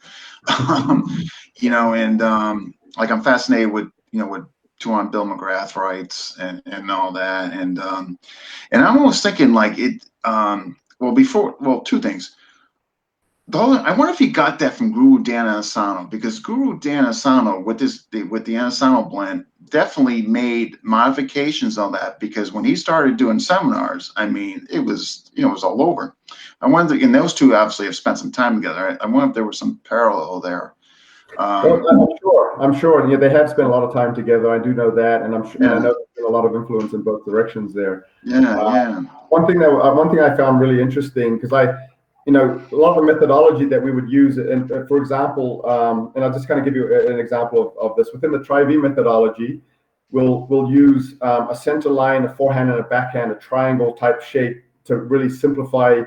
like I'm fascinated with, what Tuhon Bill McGrath writes and all that. And I'm almost thinking like it, two things. I wonder if he got that from Guru Dan Asano, because Guru Dan Asano with the Asano blend definitely made modifications on that, because when he started doing seminars, it was all over. I wonder, and those two obviously have spent some time together. I wonder if there was some parallel there. I'm sure. Yeah, they have spent a lot of time together. I do know that, and I'm sure. Yeah. And I know there's been a lot of influence in both directions there. One thing I found really interesting, because a lot of the methodology that we would use, and for example, and I'll just kind of give you an example of this. Within the Tri-V methodology, we'll use a center line, a forehand, and a backhand, a triangle type shape to really simplify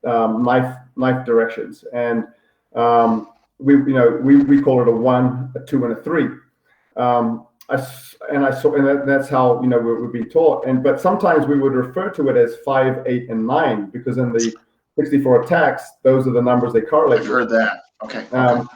knife directions. And we call it a 1, a 2, and a 3. that's how we're being taught. But sometimes we would refer to it as 5, 8, and 9 because in the 64 attacks, those are the numbers they correlate. I've heard that. Okay.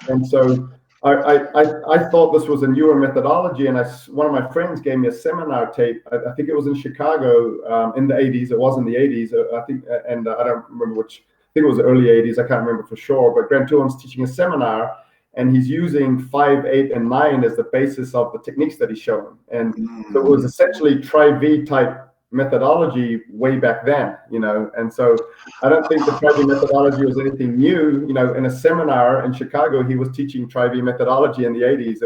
And so I thought this was a newer methodology, and one of my friends gave me a seminar tape. I think it was in Chicago in the 80s. It was in the 80s, I think, and I don't remember which. I think it was the early 80s. I can't remember for sure. But Grant Tuhon's teaching a seminar, and he's using 5, 8, and 9 as the basis of the techniques that he's showing. And so it was essentially Tri-V type methodology way back then, and so I don't think the Tri-V methodology was anything new. In a seminar in Chicago, he was teaching Tri-V methodology in the 80s.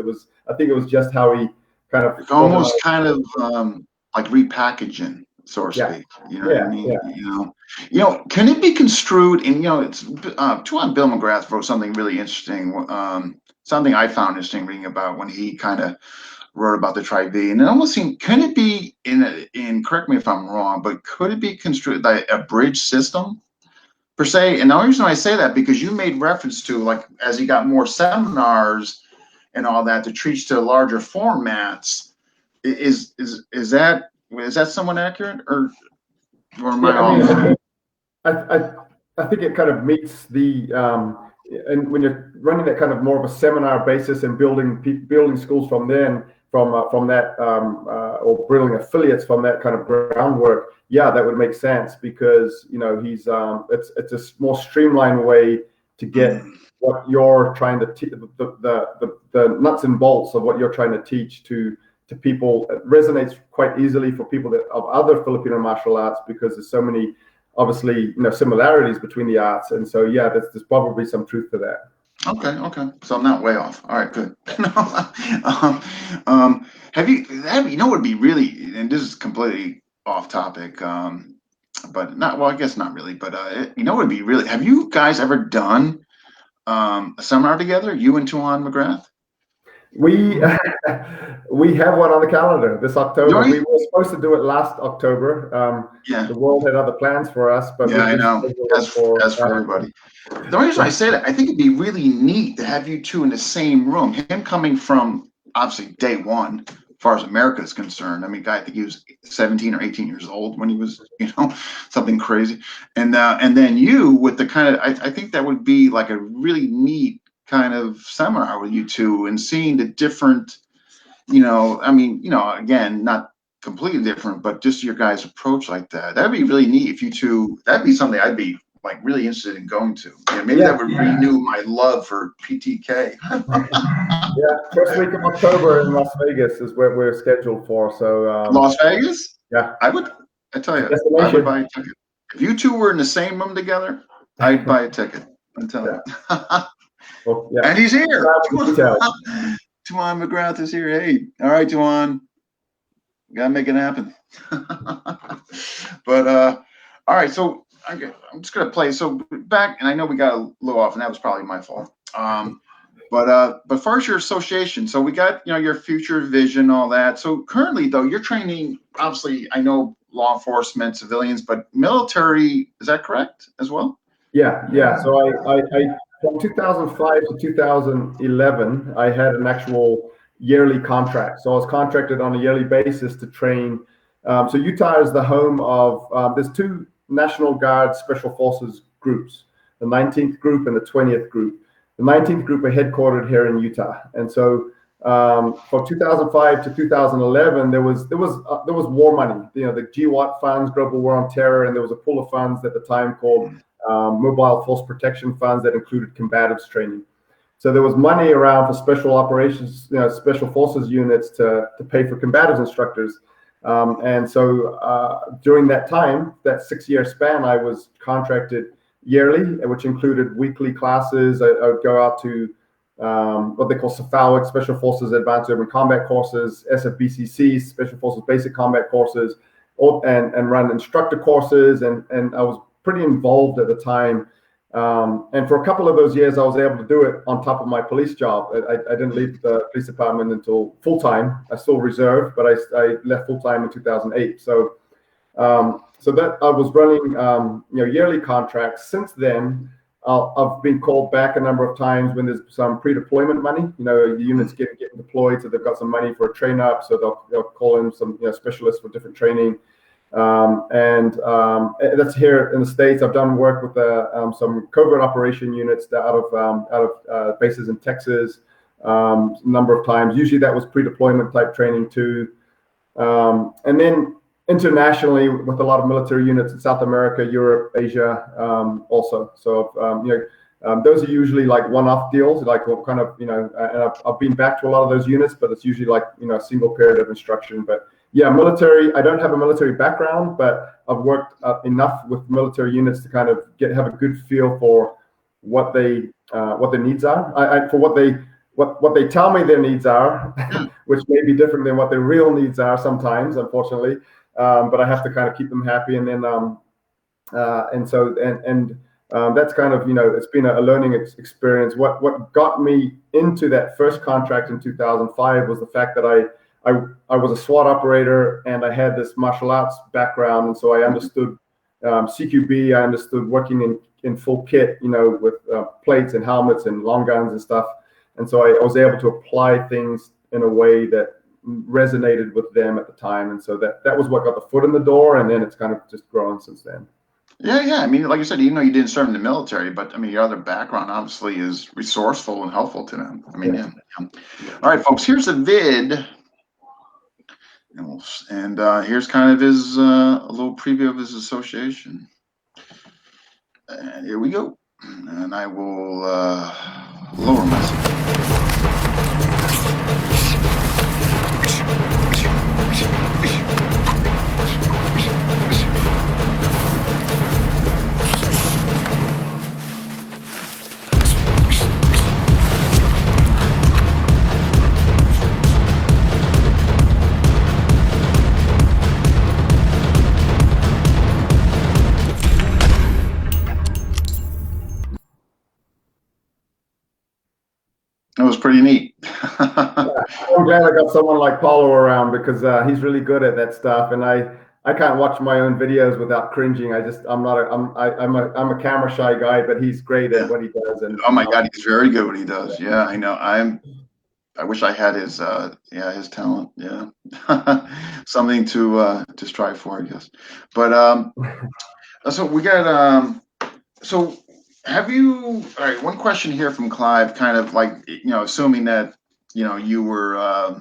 I think it was just how he kind of almost like repackaging, so to speak. What I mean? Can it be construed? And it's Tuhon Bill McGrath wrote something really interesting. Something I found interesting reading about when he kind of wrote about the Tri-V, and it almost seemed, can it be in correct me if I'm wrong, but could it be construed like a bridge system per se? And the only reason I say that because you made reference to, like, as you got more seminars and all that to teach to larger formats, is that somewhat accurate, or am I off? I think it kind of meets the and when you're running that kind of more of a seminar basis and building schools from that or building affiliates from that kind of groundwork, that would make sense because he's it's a more streamlined way to get what you're trying to teach, the nuts and bolts of what you're trying to teach to people. It resonates quite easily for people of other Filipino martial arts because there's so many obviously similarities between the arts, and so there's probably some truth to that. Okay. So I'm not way off. All right, good. Have you would be really, and this is completely off topic, but not, well, I guess not really, but would be really, have you guys ever done a seminar together, you and Tuhon McGrath? We have one on the calendar this October. We were supposed to do it last October. The world had other plans for us, but I know. As for everybody. The only reason I say that, I think it'd be really neat to have you two in the same room. Him coming from obviously day one, as far as America is concerned. I mean, I think he was 17 or 18 years old when he was, something crazy. And then you with the kind of, I think that would be like a really neat kind of seminar with you two and seeing the different, again, not completely different, but just your guys' approach like that. That'd be really neat if you two, that'd be something I'd be like really interested in going to. Maybe that would renew my love for PTK. First week of October in Las Vegas is where we're scheduled for. So Las Vegas? Yeah. I tell you, I would buy a ticket. If you two were in the same room together, I'd buy a ticket. I'm telling you. Well, and he's here. Tuhon McGrath is here. Hey, all right, Tuhon. Gotta make it happen. But all right, so I'm just gonna play. So back, and I know we got a little off, and that was probably my fault. But first, your association. So we got your future vision, all that. So currently, though, you're training. Obviously, I know law enforcement, civilians, but military. Is that correct as well? Yeah. So I from 2005 to 2011, I had an actual yearly contract. So I was contracted on a yearly basis to train. So Utah is the home of, there's two National Guard Special Forces groups, the 19th group and the 20th group. The 19th group are headquartered here in Utah. And so for 2005 to 2011, there was war money. The GWAT funds, Global War on Terror, and there was a pool of funds at the time called Mobile Force Protection Funds that included combatives training. So there was money around for special operations, special forces units to pay for combatives instructors. And so during that time, that 6-year span, I was contracted yearly, which included weekly classes. I would go out to what they call SFAWIC, Special Forces Advanced Urban Combat Courses, SFBCC, Special Forces Basic Combat Courses, and run instructor courses. And I was pretty involved at the time. And for a couple of those years, I was able to do it on top of my police job. I didn't leave the police department until full-time. I still reserved, but I left full-time in 2008. So that I was running yearly contracts. Since then, I've been called back a number of times when there's some pre-deployment money. The units getting deployed, so they've got some money for a train up, so they'll call in some specialists for different training. That's here in the States. I've done work with some covert operation units that out of bases in Texas a number of times. Usually that was pre-deployment type training too. And then internationally with a lot of military units in South America, Europe, Asia, also. So those are usually like one-off deals, like kind of and I've been back to a lot of those units, but it's usually like a single period of instruction. But yeah, military. I don't have a military background, but I've worked enough with military units to kind of have a good feel for what their needs are. For what they tell me their needs are, which may be different than what their real needs are sometimes, unfortunately. But I have to kind of keep them happy, and then that's kind of it's been a learning experience. What got me into that first contract in 2005 was the fact that I was a SWAT operator, and I had this martial arts background, and so I understood CQB. I understood working in full kit, with plates and helmets and long guns and stuff. And so I was able to apply things in a way that resonated with them at the time. And so that was what got the foot in the door, and then it's kind of just grown since then. Yeah. I mean, like you said, even though you didn't serve in the military, but I mean, your other background obviously is resourceful and helpful to them. I mean, yeah. All right, folks, here's a vid. And here's kind of his a little preview of his association. And here we go. And I will lower myself. That was pretty neat. I'm glad I got someone like Paulo around, because he's really good at that stuff, and I can't watch my own videos without cringing. I'm a camera shy guy, but he's great at what he does. And oh my God, he's very good at what he does. Yeah, I know. I wish I had his talent. Yeah, something to strive for, I guess. But so we got so. Have you? All right. One question here from Clive, kind of like assuming that you were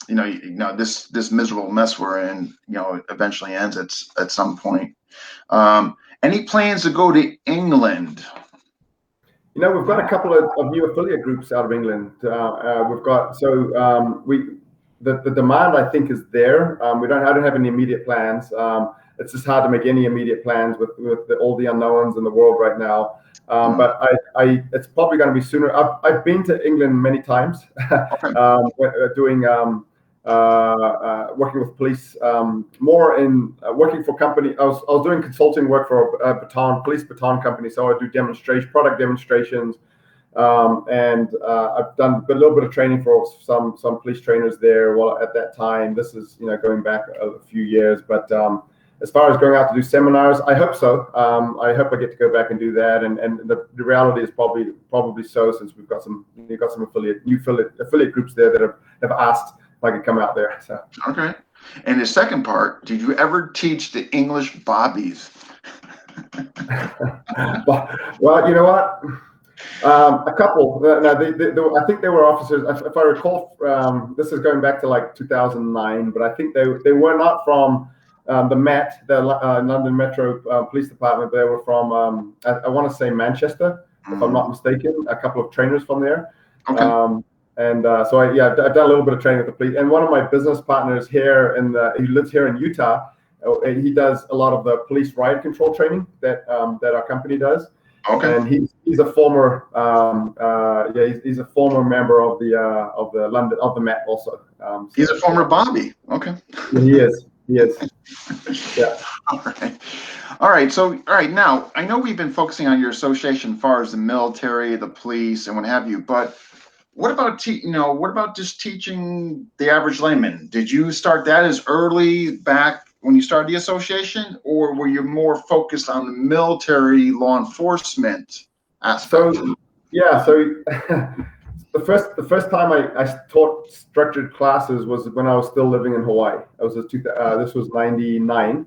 this miserable mess we're in eventually ends at some point. Any plans to go to England? We've got a couple of new affiliate groups out of England. We've got the demand, I think, is there. I don't have any immediate plans. It's just hard to make any immediate plans with all the unknowns in the world right now. But it's probably going to be sooner. I've been to England many times, doing working with police, more in working for company. I was doing consulting work for a police baton company, so I do product demonstrations, and I've done a little bit of training for some police trainers there. Well, at that time, this is going back a few years, but. As far as going out to do seminars, I hope so. I hope I get to go back and do that. And the reality is probably so, since you've got some affiliate groups there that have asked if I could come out there. So. Okay. And the second part, did you ever teach the English bobbies? Well, you know what? A couple. I think they were officers. If I recall, this is going back to like 2009, but I think they were not from. The Met, the London Metro Police Department, they were from, I want to say Manchester, if I'm not mistaken, a couple of trainers from there. Okay. So I've done a little bit of training with the police. And one of my business partners here, he lives here in Utah, he does a lot of the police riot control training that our company does. Okay. And he's a former, he's a former member of the Met also. He's a former Bobby. Okay. He is. Yes. Yeah. All right. So, all right. Now, I know we've been focusing on your association as far as the military, the police, and what have you. But what about what about just teaching the average layman? Did you start that as early back when you started the association, or were you more focused on the military law enforcement aspect? So yeah, so the first time I taught structured classes was when I was still living in Hawaii. This was '99,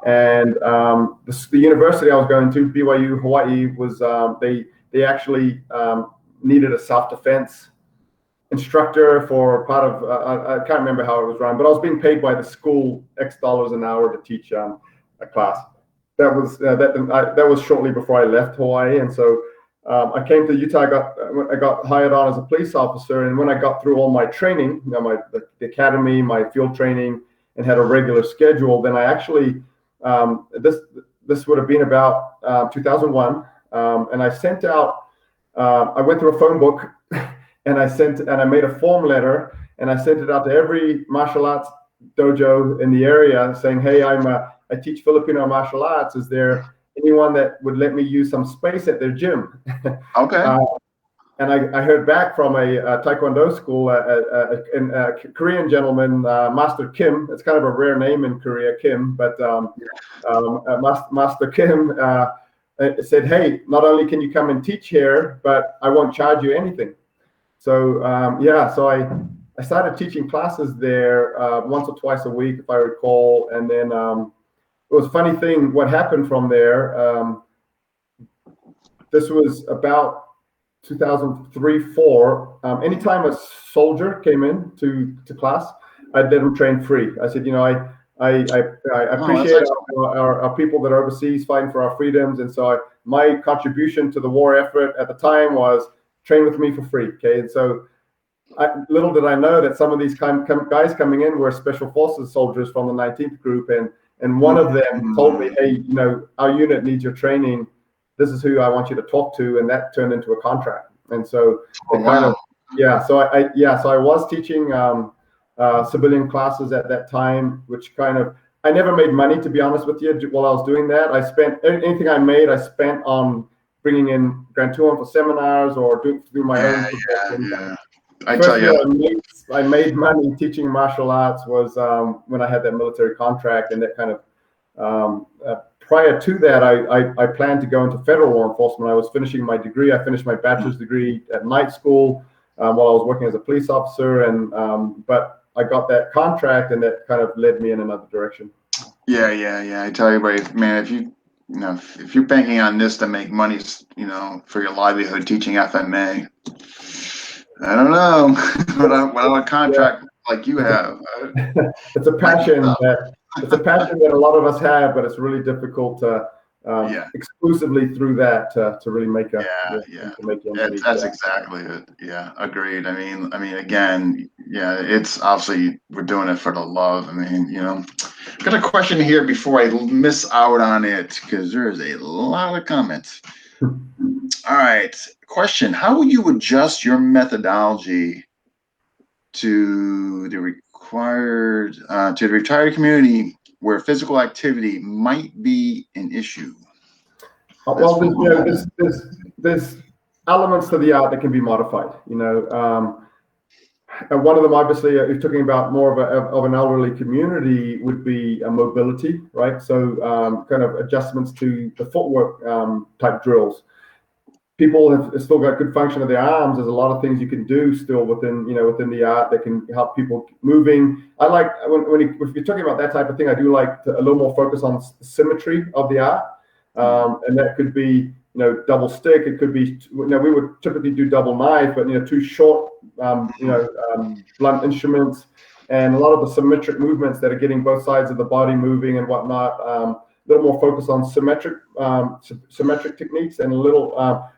and the university I was going to, BYU Hawaii, was they actually needed a self-defense instructor for part of I can't remember how it was run, but I was being paid by the school X dollars an hour to teach a class. That was shortly before I left Hawaii, and so I came to Utah. I got hired on as a police officer, and when I got through all my training, the academy, my field training, and had a regular schedule, then I actually this would have been about 2001, and I sent out. I went through a phone book, and I made a form letter, and I sent it out to every martial arts dojo in the area, saying, "Hey, I teach Filipino martial arts. Is there anyone that would let me use some space at their gym?" Okay. And I heard back from a Taekwondo school, a Korean gentleman, Master Kim. It's kind of a rare name in Korea, Kim, but Master Kim said, "Hey, not only can you come and teach here, but I won't charge you anything." So so I started teaching classes there once or twice a week, if I recall, and then it was a funny thing. What happened from there? This was about 2003-4. Anytime a soldier came in to class, I'd let him train free. I said, I appreciate our people that are overseas fighting for our freedoms, and so my contribution to the war effort at the time was train with me for free. Okay, and so little did I know that some of these guys coming in were special forces soldiers from the 19th group, and one of them told me, "Hey, our unit needs your training. This is who I want you to talk to," and that turned into a contract. And so so I was teaching civilian classes at that time, which I never made money, to be honest with you. While I was doing that, I spent anything I made, I spent on bringing in Grand Tuhon for seminars or doing my own. Yeah. I tell you, I made money teaching martial arts was when I had that military contract, and that kind of prior to that, I planned to go into federal law enforcement. I was finishing my degree. I finished my bachelor's degree at night school while I was working as a police officer, and but I got that contract, and that kind of led me in another direction. Yeah. I tell you, buddy, man, if you're banking on this to make money, for your livelihood teaching FMA, I don't know, without a contract like you have. It's a passion that a lot of us have, but it's really difficult to exclusively through that to really make a That's exactly it. Yeah, agreed. I mean, again, it's obviously we're doing it for the love. Got a question here before I miss out on it, because there's a lot of comments. All right, question: how will you adjust your methodology to the retired community where physical activity might be an issue? Well, there's elements to the art that can be modified. And one of them, obviously, if you're talking about more of an elderly community, would be mobility, right? So kind of adjustments to the footwork type drills. People have still got good function of their arms. There's a lot of things you can do still within the art that can help people moving. I like if you're talking about that type of thing, I do like a little more focus on symmetry of the art, and that could be double stick. It could be we would typically do double knife, but two short blunt instruments, and a lot of the symmetric movements that are getting both sides of the body moving and whatnot. A little more focus on symmetric techniques, and a little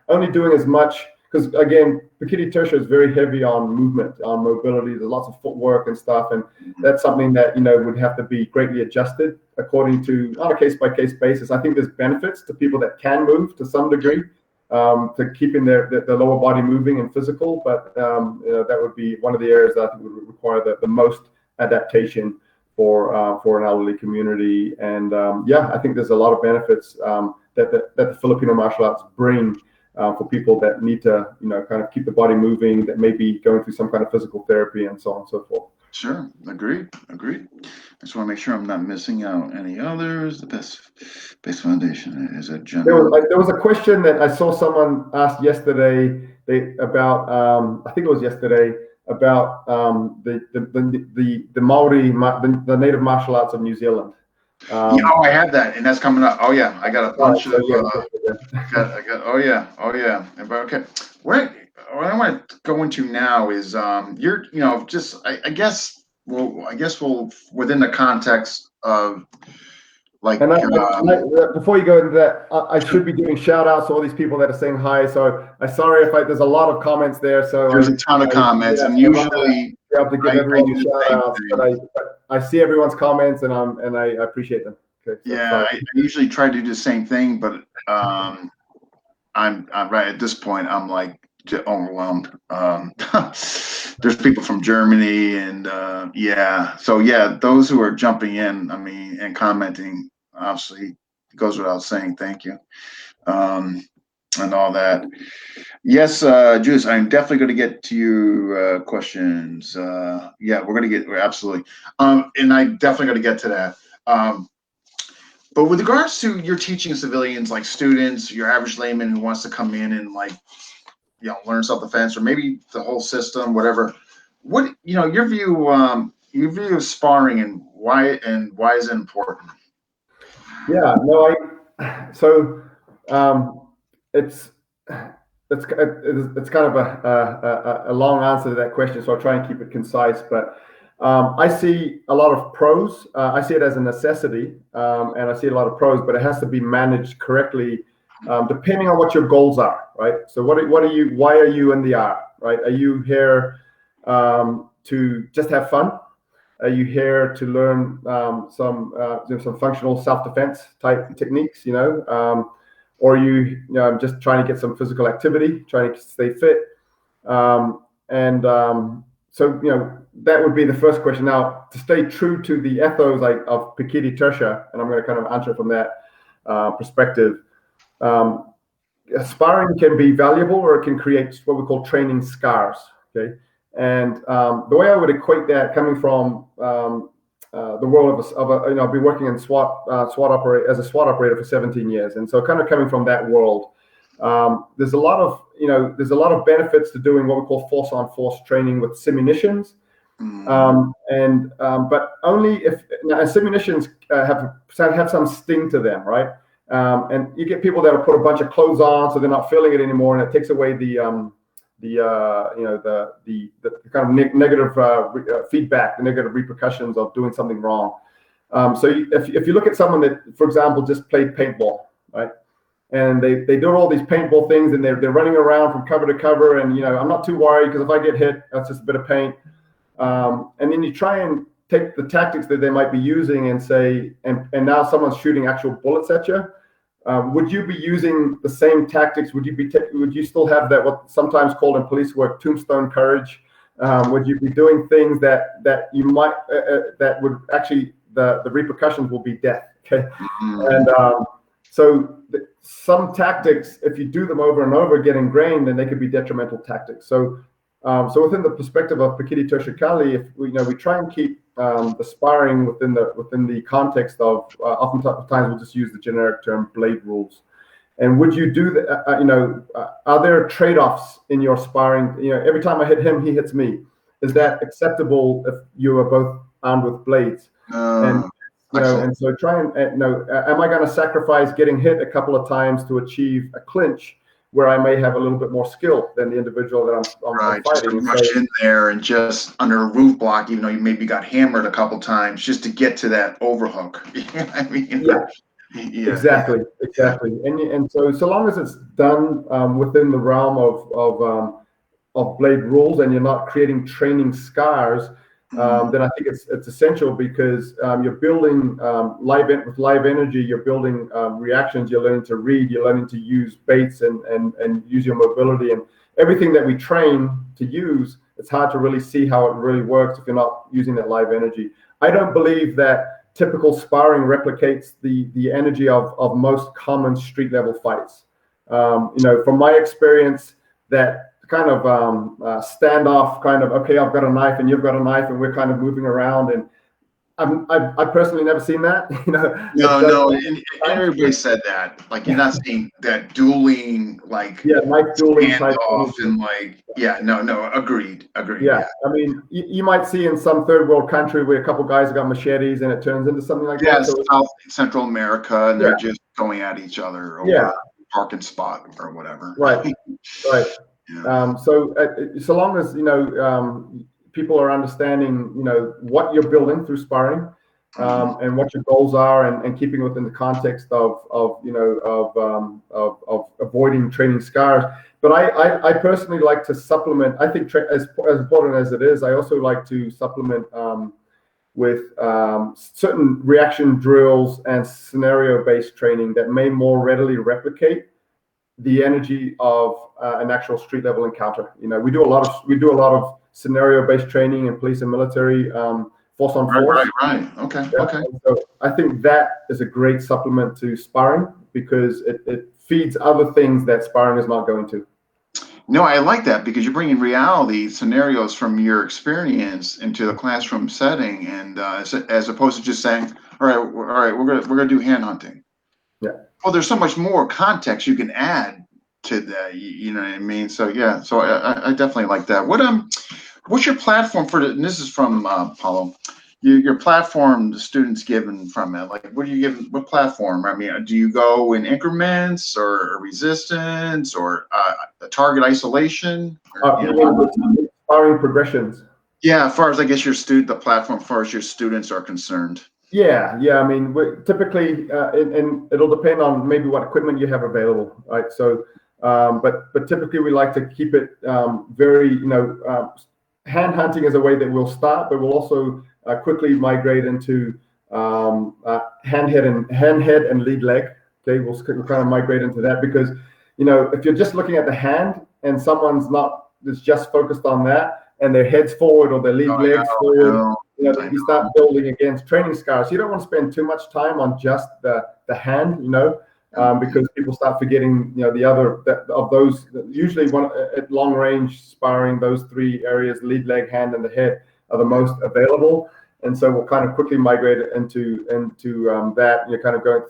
only doing as much, because again, Pekiti Tirsia is very heavy on movement, on mobility. There's lots of footwork and stuff, and that's something that would have to be greatly adjusted according to on a case-by-case basis. I think there's benefits to people that can move to some degree, to keeping their lower body moving and physical, but that would be one of the areas that I think would require the most adaptation for an elderly community. And I think there's a lot of benefits that the Filipino martial arts bring for people that need to kind of keep the body moving, that may be going through some kind of physical therapy and so on and so forth. Sure. Agreed. Agreed. I just want to make sure I'm not missing out any others. The best foundation is a general. There was a question that I saw someone asked yesterday. About I think it was yesterday about the Maori, the native martial arts of New Zealand. Yeah, I have that, and that's coming up. Oh yeah, I got a bunch of. Yeah, I got. Oh yeah. Okay, what I want to go into now is you're just I guess we'll within the context of like. And before you go into that, I should be giving shout outs to all these people that are saying hi. So I'm sorry if there's a lot of comments there. So there's a ton of comments, and usually be able to give everyone shout outs, but I see everyone's comments and I appreciate them. Okay, so yeah, I usually try to do the same thing, but I'm right at this point. I'm like overwhelmed. There's people from Germany and so those who are jumping in, I mean, and commenting, obviously it goes without saying thank you, and all that. Yes, Juice, I'm definitely going to get to your questions. We're absolutely, and I definitely going to get to that. But with regards to your teaching civilians, like students, your average layman who wants to come in and learn self-defense, or maybe the whole system, whatever. What your view of sparring and why is it important? Yeah, no, it's kind of a long answer to that question, so I'll try and keep it concise. But I see a lot of pros. I see it as a necessity, and I see a lot of pros, but it has to be managed correctly. Depending on what your goals are, right? So why are you in the art, right? Are you here to just have fun? Are you here to learn some functional self-defense type techniques, or are you just trying to get some physical activity, trying to stay fit? So that would be the first question. Now, to stay true to the ethos of Pekiti Tirsia, and I'm going to kind of answer from that perspective. Sparring can be valuable, or it can create what we call training scars. Okay, and the way I would equate that, coming from the world of I've been working in SWAT as a SWAT operator for 17 years, and so kind of coming from that world, there's a lot of benefits to doing what we call force-on-force training with simunitions. But only if simunitions have some sting to them, right? And you get people that will put a bunch of clothes on, so they're not feeling it anymore, and it takes away the kind of negative feedback, the negative repercussions of doing something wrong. So if you look at someone that, for example, just played paintball, right, and they do all these paintball things, and they're running around from cover to cover, and I'm not too worried because if I get hit, that's just a bit of paint. And then you try and take the tactics that they might be using and say, and now someone's shooting actual bullets at you. Would you be using the same tactics? Would you still have that, what sometimes called in police work, tombstone courage? Would you be doing things that you might that would actually the repercussions will be death? Okay, and so some tactics, if you do them over and over, get ingrained, then they could be detrimental tactics. So within the perspective of Pekiti Tirsia Kali, if we try and keep the sparring within the context of oftentimes we'll just use the generic term blade rules. And would you do that? Are there trade-offs in your sparring? Every time I hit him, he hits me. Is that acceptable if you are both armed with blades? And so try and am I going to sacrifice getting hit a couple of times to achieve a clinch, where I may have a little bit more skill than the individual that I'm fighting? Just to rush in there and just under a roof block, even though you maybe got hammered a couple times, just to get to that overhook. I mean, yeah, exactly. And so long as it's done within the realm of blade rules, and you're not creating training scars, then I think it's essential, because you're building with live energy. You're building reactions. You're learning to read. You're learning to use baits and use your mobility, and everything that we train to use. It's hard to really see how it really works if you're not using that live energy. I don't believe that typical sparring replicates the energy of most common street level fights. From my experience, that kind of standoff, kind of, okay, I've got a knife and you've got a knife and we're kind of moving around. And I've personally never seen that. No, and everybody said that. Like, you're not seeing that dueling, like, knife dueling type standoff and like, no, agreed. Yeah, I mean, you might see in some third world country where a couple guys have got machetes and it turns into something like that. So South Central America, and they're just going at each other over a parking spot or whatever. Right. So long as people are understanding what you're building through sparring, and what your goals are, and keeping within the context of avoiding training scars. But I personally like to supplement. I think as important as it is, I also like to supplement with certain reaction drills and scenario-based training that may more readily replicate the energy of an actual street level encounter. We do a lot of scenario-based training in police and military, force on force. Right. Okay. So I think that is a great supplement to sparring because it feeds other things that sparring is not going to. No, I like that because you're bringing reality scenarios from your experience into the classroom setting, and as opposed to just saying, all right, we're gonna do hand hunting. Yeah. Well, there's so much more context you can add to that. You know what I mean? So yeah. So I definitely like that. What's your platform for and this is from Paulo. Your platform the students given from it, like what do you give? What platform? I mean, do you go in increments or resistance or a target isolation? Sparring progressions. Yeah, as far as I guess the platform, as far as your students are concerned. Yeah. I mean, typically, and it'll depend on maybe what equipment you have available, right? So, but typically we like to keep it very, hand hunting is a way that we'll start, but we'll also quickly migrate into hand head and lead leg. Okay, we'll kind of migrate into that because if you're just looking at the hand and someone's is just focused on that and their head's forward or their lead legs forward, you start building against training scars. You don't want to spend too much time on just the hand, because people start forgetting, the other of those. Usually, at long range sparring, those three areas, lead, leg, hand, and the head, are the most available. And so we'll kind of quickly migrate into that. You're kind of going.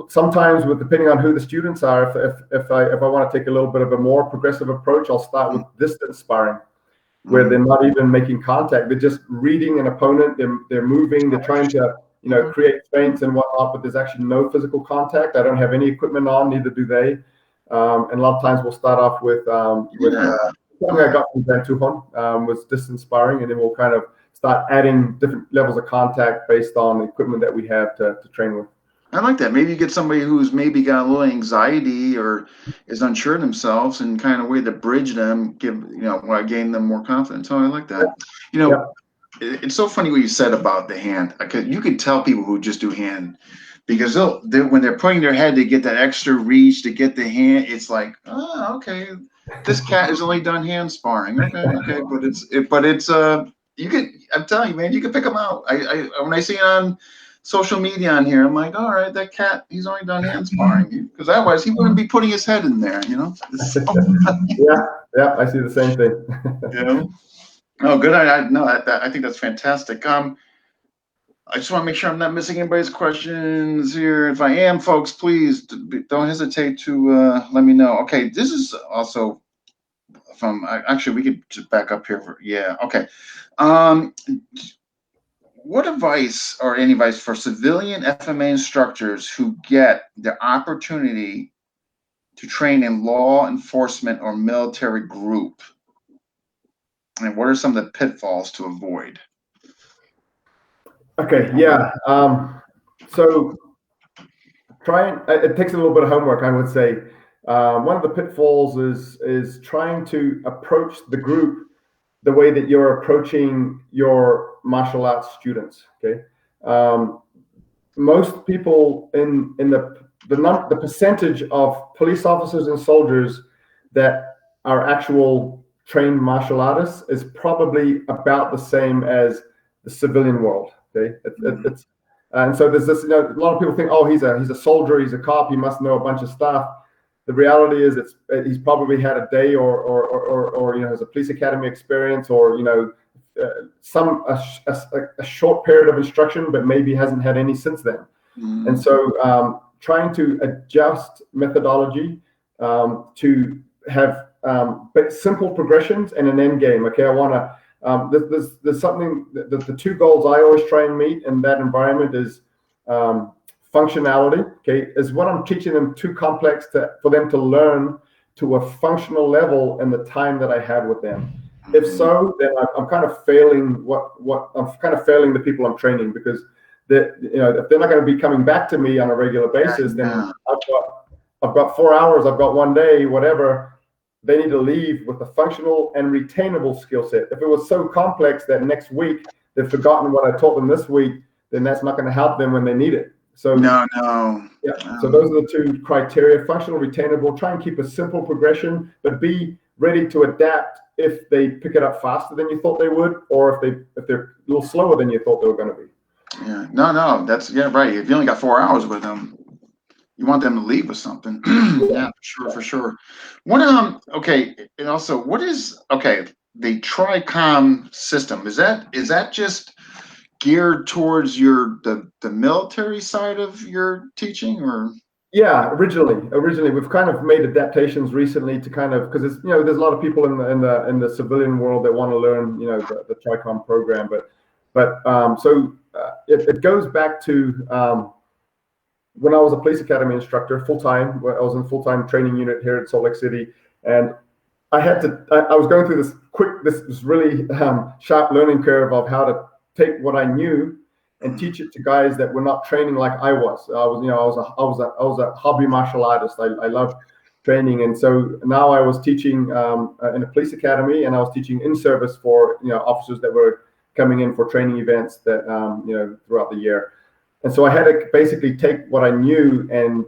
Sometimes, depending on who the students are, if I want to take a little bit of a more progressive approach, I'll start with distance sparring, where they're not even making contact. They're just reading an opponent. They're moving. They're trying to create feints and whatnot, but there's actually no physical contact. I don't have any equipment on, neither do they. And a lot of times we'll start off with something I got from Tuhon was distance sparring, and then we'll kind of start adding different levels of contact based on the equipment that we have to train with. I like that. Maybe you get somebody who's maybe got a little anxiety or is unsure of themselves, and kind of way to bridge them, gain them more confidence. So I like that. It's so funny what you said about the hand. You can tell people who just do hand because when they're putting their head to get that extra reach to get the hand, it's like, oh, okay, this cat has only done hand sparring. Okay, but it's I'm telling you, man, you can pick them out. I when I see it on social media on here, I'm like, all right, that cat, he's only done hand sparring because otherwise he wouldn't be putting his head in there, Yeah, I see the same thing. Oh, good. I think that's fantastic. I just want to make sure I'm not missing anybody's questions here. If I am, folks, please don't hesitate to let me know. Okay, this is also from. Actually, we could just back up here. Okay. What advice or any advice for civilian FMA instructors who get the opportunity to train in law enforcement or military group? And what are some of the pitfalls to avoid? Okay, yeah. So it takes a little bit of homework, I would say. One of the pitfalls is trying to approach the group the way that you're approaching your martial arts students. Okay, most people in the percentage of police officers and soldiers that are actual trained martial artists is probably about the same as the civilian world. Okay, it's and so there's this. A lot of people think, oh, he's a soldier, he's a cop, he must know a bunch of stuff. the reality is he's probably had a day or has a police academy experience, or a short period of instruction, but maybe hasn't had any since then. And so trying to adjust methodology to have simple progressions and an end game. Okay, I want to there's something that the two goals I always try and meet in that environment is functionality. Okay, is what I'm teaching them too complex for them to learn to a functional level in the time that I have with them? If so, then I'm kind of failing the people I'm training, because if they're not going to be coming back to me on a regular basis, then I've got 4 hours, I've got 1 day, whatever. They need to leave with a functional and retainable skill set. If it was so complex that next week they've forgotten what I taught them this week, then that's not going to help them when they need it. So no. So those are the two criteria: functional, retainable. Try and keep a simple progression, but be ready to adapt if they pick it up faster than you thought they would, or if they're a little slower than you thought they were going to be. Yeah, no, that's right. If you only got 4 hours with them, you want them to leave with something. Yeah, for sure. What okay, and also what is the TRICOM system? Is that just geared towards the military side of your teaching, or? Yeah, originally we've kind of made adaptations recently to kind of, because it's there's a lot of people in the civilian world that want to learn the TRICOM program, but it goes back to when I was a police academy instructor full time. I was in full-time training unit here in Salt Lake City, and I was going through this really sharp learning curve of how to take what I knew and teach it to guys that were not training like I was. I was a hobby martial artist. I loved training, and so now I was teaching in a police academy, and I was teaching in service for officers that were coming in for training events that throughout the year. And so I had to basically take what I knew and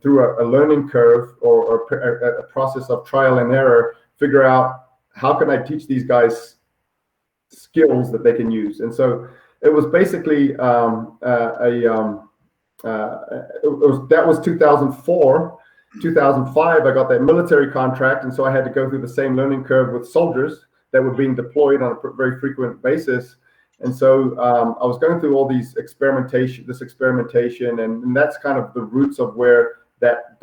through a learning curve or a process of trial and error, figure out how can I teach these guys skills that they can use. And so it was basically that was 2004. 2005, I got that military contract, and so I had to go through the same learning curve with soldiers that were being deployed on a very frequent basis. And so I was going through all this experimentation, and that's kind of the roots of where that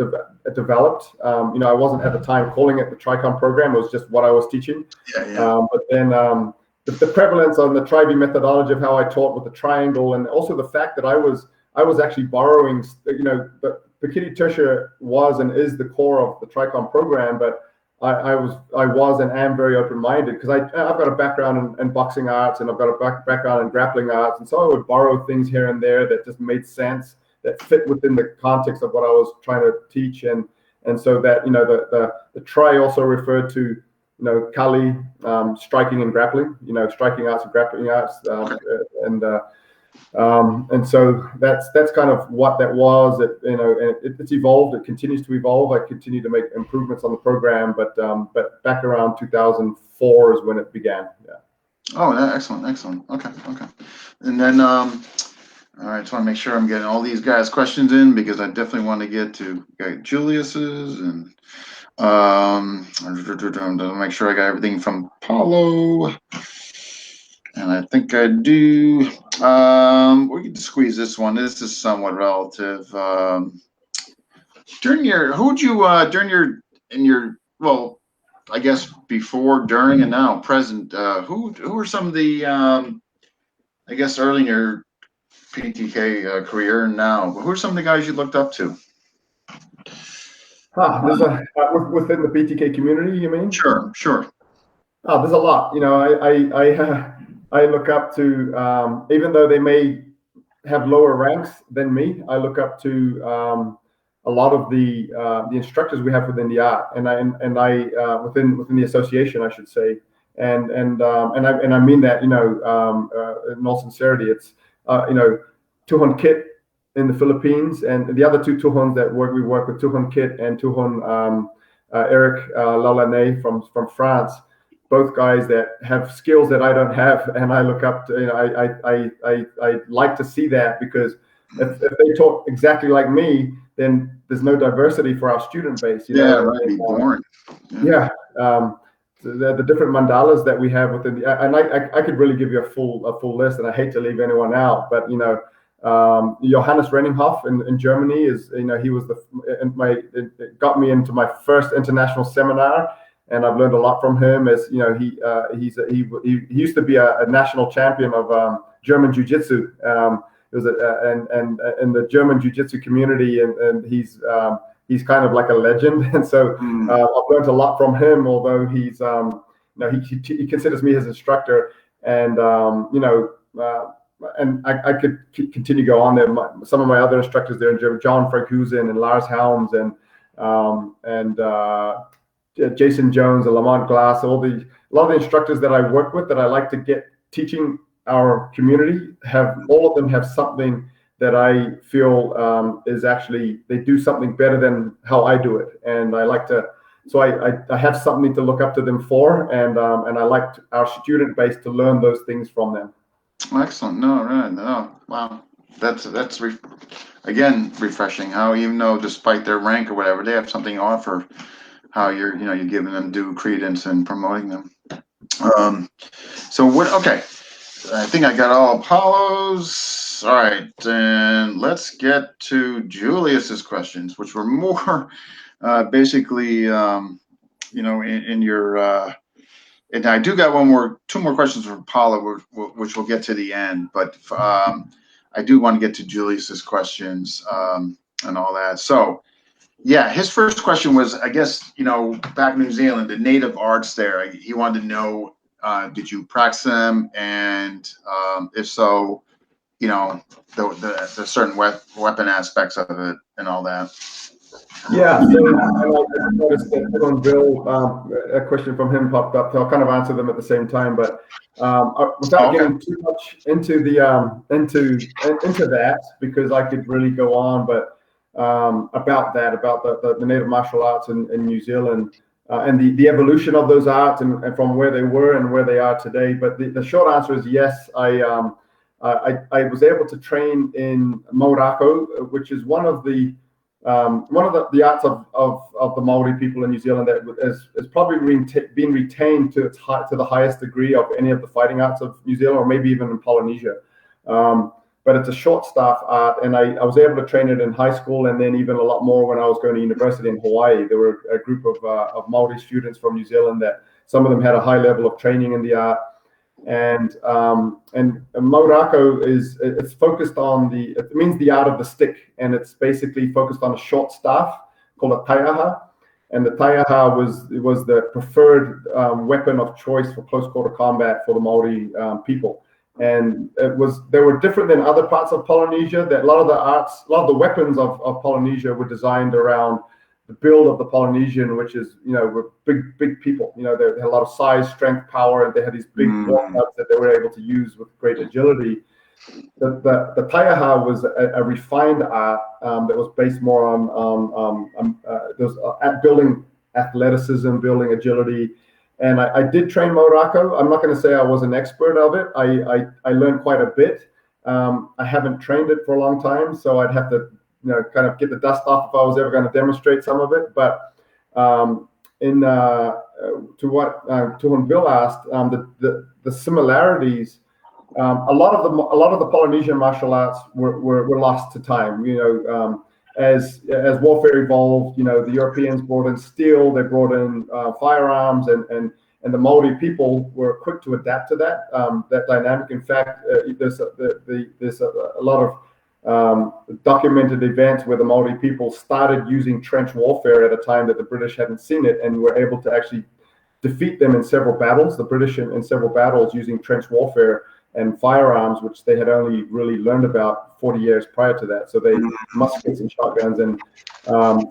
developed. I wasn't at the time calling it the TRICOM program; it was just what I was teaching. But then the prevalence on the Tri-B methodology of how I taught with the triangle, and also the fact that I was actually borrowing. The Pekiti Tirsia was and is the core of the TRICOM program, but I was and am very open-minded, because I've got a background in boxing arts, and I've got a background in grappling arts, and so I would borrow things here and there that just made sense, that fit within the context of what I was trying to teach, and so that the tri also referred to Kali, striking and grappling, striking arts and grappling arts, and so that's kind of what that was. It's evolved. It continues to evolve. I continue to make improvements on the program, but back around 2004 is when it began. Yeah. Oh, excellent. Okay. And then, all right, just want to make sure I'm getting all these guys' questions in, because I definitely want to get to Julius's and to make sure I got everything from Paulo. And I think I do. We can squeeze this one. This is somewhat relative. Well, I guess before, during, and now present, who are some of the, I guess early in your PTK career and now, who are some of the guys you looked up to? Within the PTK community, you mean? Sure. Oh, there's a lot. I look up to, even though they may have lower ranks than me, I look up to a lot of the instructors we have within the art, and I within the association, I should say, and I mean that in all sincerity. It's Tuhon Kit in the Philippines, and the other two Tuhons that we work with, Tuhon Kit and Tuhon Eric Lalane from France. Both guys that have skills that I don't have, and I look up to. I like to see that, because if they talk exactly like me, then there's no diversity for our student base. Right. Be boring. Yeah. So the different mandalas that we have within the, and I could really give you a full list, and I hate to leave anyone out, but Johannes Renninghoff in Germany is, he was it got me into my first international seminar, and I've learned a lot from him. As he used to be a national champion of German Jiu-Jitsu. It was and in the German Jiu-Jitsu community, and he's kind of like a legend, and so I've learned a lot from him. Although he's he considers me his instructor, and and I could continue to go on there. Some of my other instructors there in Germany, John Frankhusen and Lars Helms and Jason Jones and Lamont Glass, a lot of the instructors that I work with that I like to get teaching our community, all of them have something that I feel is actually, they do something better than how I do it, and I like to. So I have something to look up to them for, and I like our student base to learn those things from them. Excellent. No, right. No, wow. That's again refreshing. How even though despite their rank or whatever, they have something to offer. How you're giving them due credence and promoting them. So what? Okay, I think I got all Apollo's. All right, and let's get to Julius's questions, which were more basically, in your. And I do got two more questions from Paula, which we'll get to the end. But I do want to get to Julius's questions and all that. So, yeah, his first question was, I guess, back in New Zealand, the native arts there. He wanted to know, did you practice them, and if so, the certain weapon aspects of it and all that. Yeah, so I noticed that Tuhon Bill, a question from him popped up, so I'll kind of answer them at the same time. But without getting too much into the into that, because I could really go on, but about the native martial arts in New Zealand and the evolution of those arts and from where they were and where they are today. But the short answer is yes. I was able to train in Maorako, which is one of the arts of the Maori people in New Zealand that has probably been retained to the highest degree of any of the fighting arts of New Zealand, or maybe even in Polynesia. But it's a short staff art, and I was able to train it in high school, and then even a lot more when I was going to university in Hawaii. There were a group of Maori students from New Zealand that some of them had a high level of training in the art. And Maorako it's focused on it means the art of the stick, and it's basically focused on a short staff called a taiaha, and the taiaha was the preferred weapon of choice for close quarter combat for the Maori people, and they were different than other parts of Polynesia. That a lot of the weapons of Polynesia were designed around the build of the Polynesian, which is, were big people. They had a lot of size, strength, power, and they had these big walk-ups that they were able to use with great agility. The taiaha was a refined art that was based more on building athleticism, building agility. And I did train Maorako. I'm not going to say I was an expert of it. I learned quite a bit. I haven't trained it for a long time, so I'd have to kind of get the dust off if I was ever going to demonstrate some of it. But to what Tuhon Bill asked, the similarities, a lot of the Polynesian martial arts were lost to time. As warfare evolved, the Europeans brought in steel, they brought in firearms, and the Maori people were quick to adapt to that dynamic. In fact, there's a lot of documented events where the Maori people started using trench warfare at a time that the British hadn't seen it, and were able to actually defeat them in several battles, the British in several battles using trench warfare and firearms, which they had only really learned about 40 years prior to that. So they muskets and shotguns, and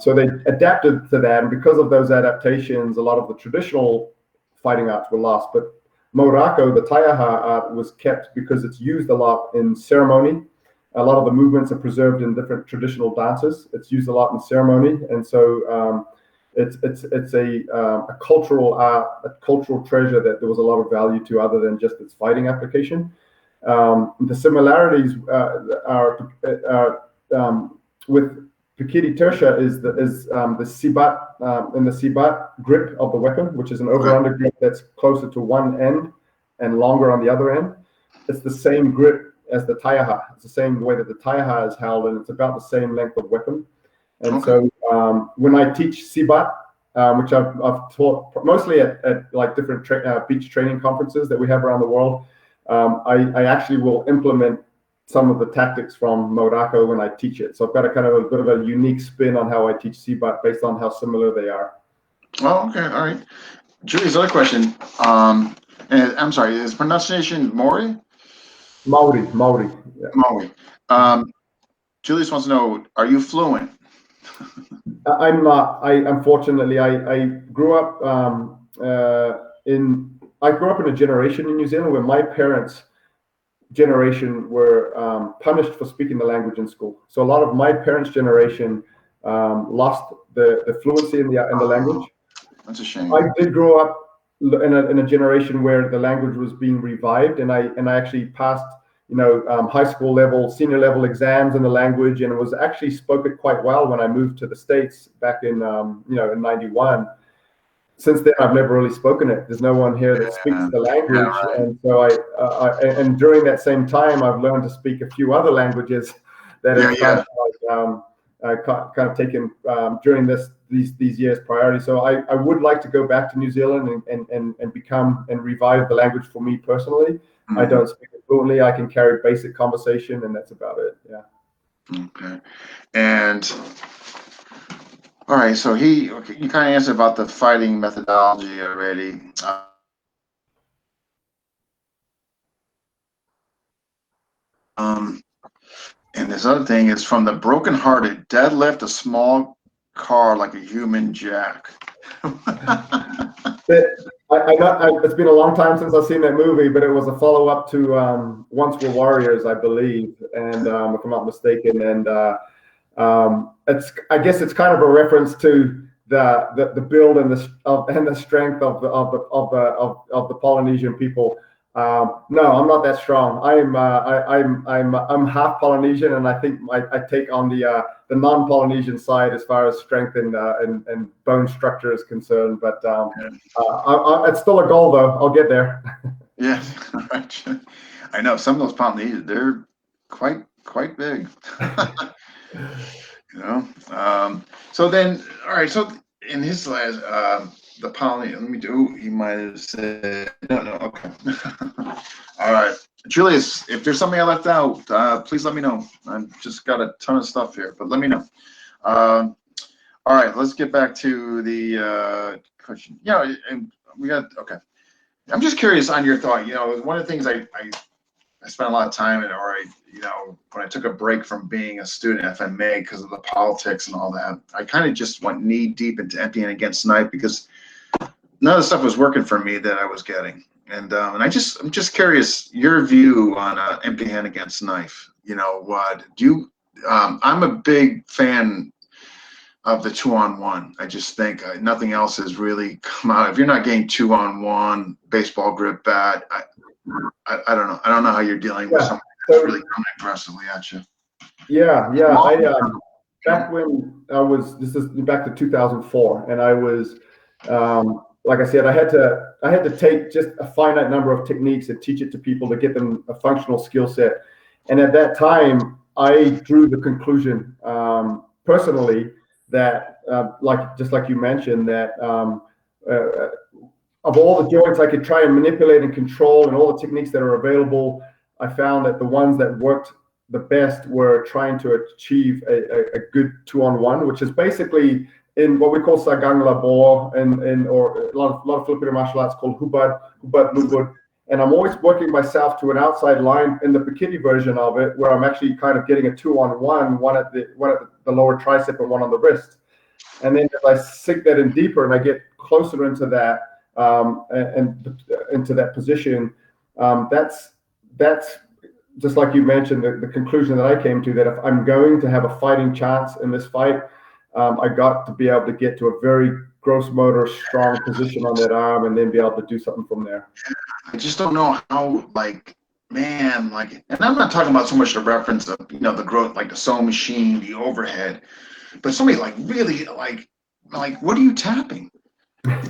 so they adapted to that. And because of those adaptations, a lot of the traditional fighting arts were lost. But Maorako, the taiaha art, was kept because it's used a lot in ceremony. A lot of the movements are preserved in different traditional dances. It's used a lot in ceremony, and so it's a cultural art, a cultural treasure that there was a lot of value to, other than just its fighting application. The similarities are with Pekiti Tirsia is the sibat in the sibat grip of the weapon, which is an over-under grip that's closer to one end and longer on the other end. It's the same grip as the taiaha. It's the same way that the taiaha is held, and it's about the same length of weapon. And so when I teach sibat, which I've taught mostly at like different beach training conferences that we have around the world, I actually will implement some of the tactics from Morocco when I teach it. So I've got a kind of a bit of a unique spin on how I teach sibat based on how similar they are. Oh, okay, all right. Julie's other question. And I'm sorry, is pronunciation Maori? Maori. Yeah. Maori. Julius wants to know: are you fluent? I'm not. Unfortunately I grew up in a generation in New Zealand where my parents' generation were punished for speaking the language in school. So a lot of my parents' generation lost the fluency in the language. That's a shame. I did grow up in a generation where the language was being revived, and I actually passed high school level, senior level exams in the language, and it was actually spoken quite well when I moved to the States back in in '91. Since then, I've never really spoken it. There's no one here that speaks the language, and so and during that same time, I've learned to speak a few other languages that have kind of taken during these years priority. So I would like to go back to New Zealand and become and revive the language for me personally. Mm-hmm. I don't speak it fluently. I can carry basic conversation, and that's about it. Yeah. Okay. And all right, so you kind of answered about the fighting methodology already. And this other thing is from the brokenhearted, deadlift a small car like a human jack. It's been a long time since I've seen that movie, but it was a follow-up to Once Were Warriors, I believe, and if I'm not mistaken. And I guess it's kind of a reference to the build and the strength of the Polynesian people. No, I'm not that strong. I'm half Polynesian, and I think I take on the non-Polynesian side as far as strength and bone structure is concerned. But it's still a goal, though. I'll get there. Yeah, I know some of those Polynesians, they're quite big. So then, all right. So in his last, the Polynesian, let me do. He might have said no. Okay. All right, Julius. If there's something I left out, please let me know. I've just got a ton of stuff here, but let me know. All right, let's get back to the question. And we got okay. I'm just curious on your thought. One of the things I spent a lot of time in, when I took a break from being a student at FMA because of the politics and all that, I kind of just went knee deep into emptying against snipe because none of the stuff was working for me that I was getting. And I'm just curious your view on empty hand against knife. What do you? I'm a big fan of the 2-on-1. I just think nothing else has really come out. If you're not getting 2-on-1 baseball grip bat, I don't know. I don't know how you're dealing with something that's really coming aggressively at you. Yeah. Back when this is back to 2004, and I was, like I said, I had to take just a finite number of techniques and teach it to people to get them a functional skill set. And at that time, I drew the conclusion personally that, just like you mentioned, that of all the joints I could try and manipulate and control and all the techniques that are available, I found that the ones that worked the best were trying to achieve a good 2-on-1, which is basically in what we call sagang labor or a lot of Filipino martial arts called hubad lubud. And I'm always working myself to an outside line in the Pekiti version of it, where I'm actually kind of getting a 2-on-1, one at the lower tricep and one on the wrist. And then as I sink that in deeper and I get closer into that and into that position, that's just like you mentioned, the conclusion that I came to, that if I'm going to have a fighting chance in this fight, I got to be able to get to a very gross motor, strong position on that arm, and then be able to do something from there. I just don't know how, and I'm not talking about so much the reference of, the growth, like the sewing machine, the overhead, but somebody like really what are you tapping?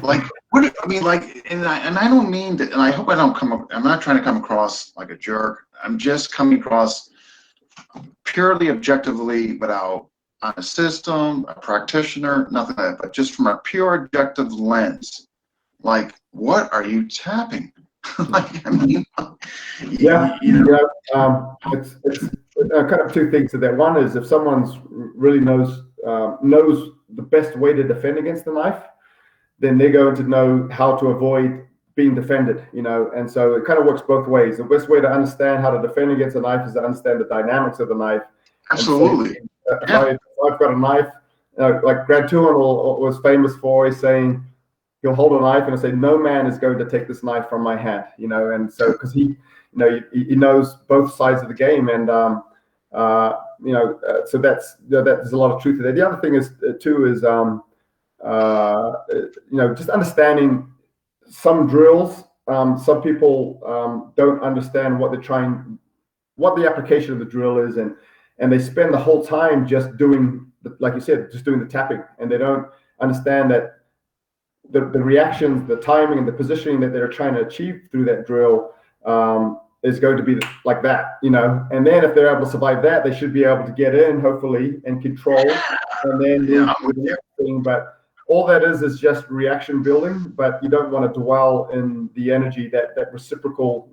Like, what do you, I mean, like, and I don't mean that, and I hope I don't I'm not trying to come across like a jerk. I'm just coming across purely objectively without on a system, a practitioner, nothing like that, but just from a pure objective lens. Like, what are you tapping? Like, I mean, it's kind of two things to that. One is if someone's really knows the best way to defend against the knife, then they're going to know how to avoid being defended, and so it kind of works both ways. The best way to understand how to defend against a knife is to understand the dynamics of the knife. Absolutely. So, if I've got a knife, like Brad Tuhon was famous for, is saying he'll hold a knife and he'll say, "No man is going to take this knife from my hand," and so because he knows both sides of the game, and so that's there's a lot of truth to that. The other thing is just understanding some drills. Some people don't understand what the application of the drill is, and they spend the whole time just doing, like you said, just doing the tapping, and they don't understand that the reactions, the timing, and the positioning that they're trying to achieve through that drill is going to be like that, and then if they're able to survive that, they should be able to get in, hopefully, and control, and then do the next thing. But all that is just reaction building, but you don't want to dwell in the energy, that reciprocal,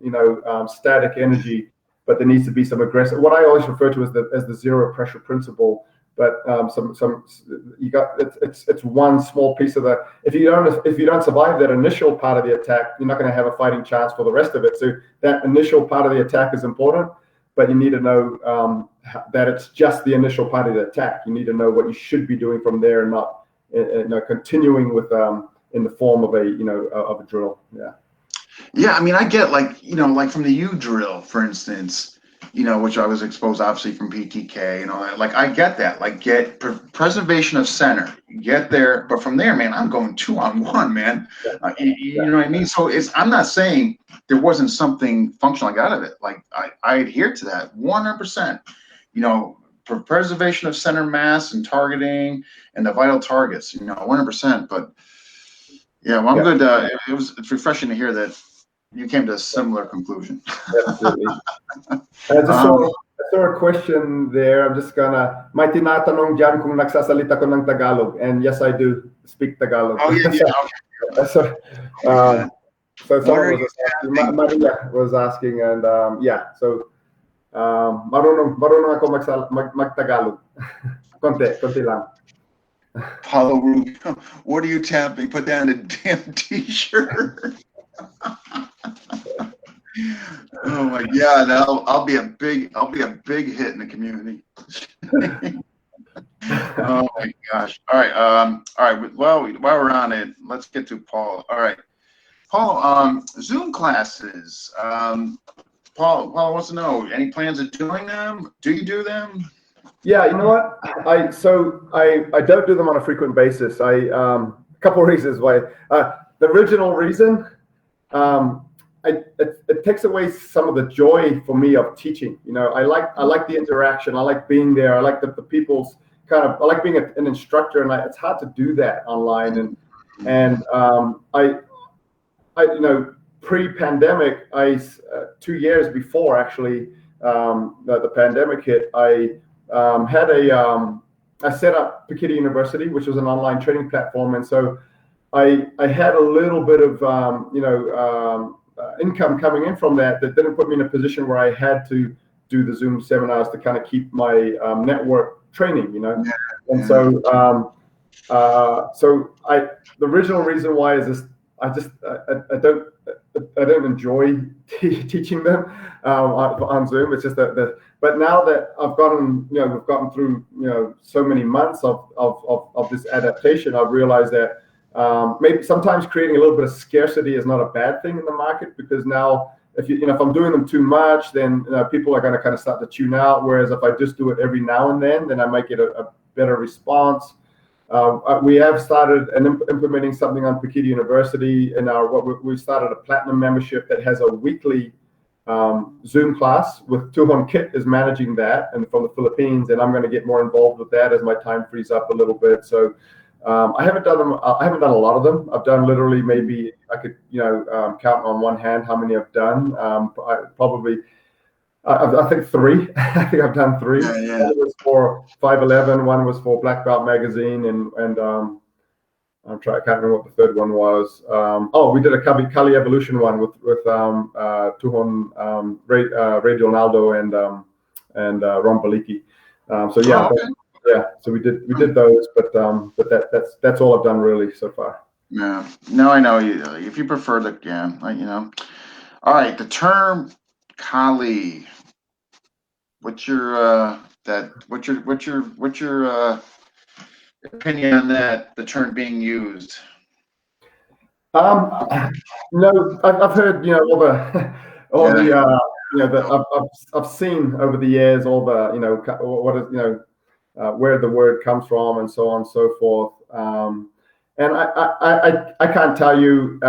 static energy, but there needs to be some aggressive, what I always refer to as the zero pressure principle. But it's one small piece of the, if you don't survive that initial part of the attack, you're not going to have a fighting chance for the rest of it. So that initial part of the attack is important, but you need to know that it's just the initial part of the attack. You need to know what you should be doing from there, and not continuing with in the form of a drill. I mean, I get like from the U drill, for instance, which I was exposed obviously from PTK and all that. Like, I get that, like, get preservation of center, get there, but from there, man, I'm going 2-on-1, man. You know what I mean? So I'm not saying there wasn't something functional out of it. Like, I adhere to that 100%. For preservation of center mass and targeting and the vital targets, 100%. But I'm good. It's refreshing to hear that you came to a similar conclusion. Absolutely. I saw a question there. I'm just gonna, may tinatanong dyan kung nagsasalita ko ng Tagalog, and yes, I do speak Tagalog. Oh yeah. Okay. So someone was asking, Maria was asking, and so marunong ako mag-Tagalog. Konti lang. Paulo Rubio, what are you tapping? Put down a damn t-shirt. Oh my God! I'll be a big hit in the community. Oh my gosh! All right. Well, while we're on it, let's get to Paul. All right, Paul. Zoom classes. Paul wants to know, any plans of doing them? Do you do them? Yeah, you know what? I don't do them on a frequent basis. A couple of reasons why. The original reason, it takes away some of the joy for me of teaching. I like the interaction. I like being there. I like the people's I like being an instructor, and it's hard to do that online. And pre-pandemic, 2 years before actually the pandemic hit, I set up Pekiti University, which was an online training platform, and so I had a little bit of income coming in from that didn't put me in a position where I had to do the Zoom seminars to kind of keep my network training, And so the original reason why is this: I don't enjoy teaching them on Zoom. It's just but now that we've gotten through so many months of this adaptation, I've realized that maybe sometimes creating a little bit of scarcity is not a bad thing in the market, because now if I'm doing them too much, then people are going to kind of start to tune out. Whereas if I just do it every now and then I might get a better response. We have started implementing something on Pekiti University, and we started a platinum membership that has a weekly Zoom class with Tuhon Kit is managing that, and from the Philippines, and I'm going to get more involved with that as my time frees up a little bit. So I haven't done them. I haven't done a lot of them. I've done literally maybe I could count on one hand how many I've done. I think 3. I think I've done 3. Yeah. One was for 511. One was for Black Belt Magazine, and I can't remember what the third one was. We did a Kali Evolution one with Tuhon, Ray Donaldo, and Ron Baliki. So we did those, but that's all I've done really so far. Yeah. No, I know you. If you prefer All right. The term Kali. What's your opinion on that? The term being used. No, I've heard I've seen over the years all the where the word comes from and so on and so forth. And I can't tell you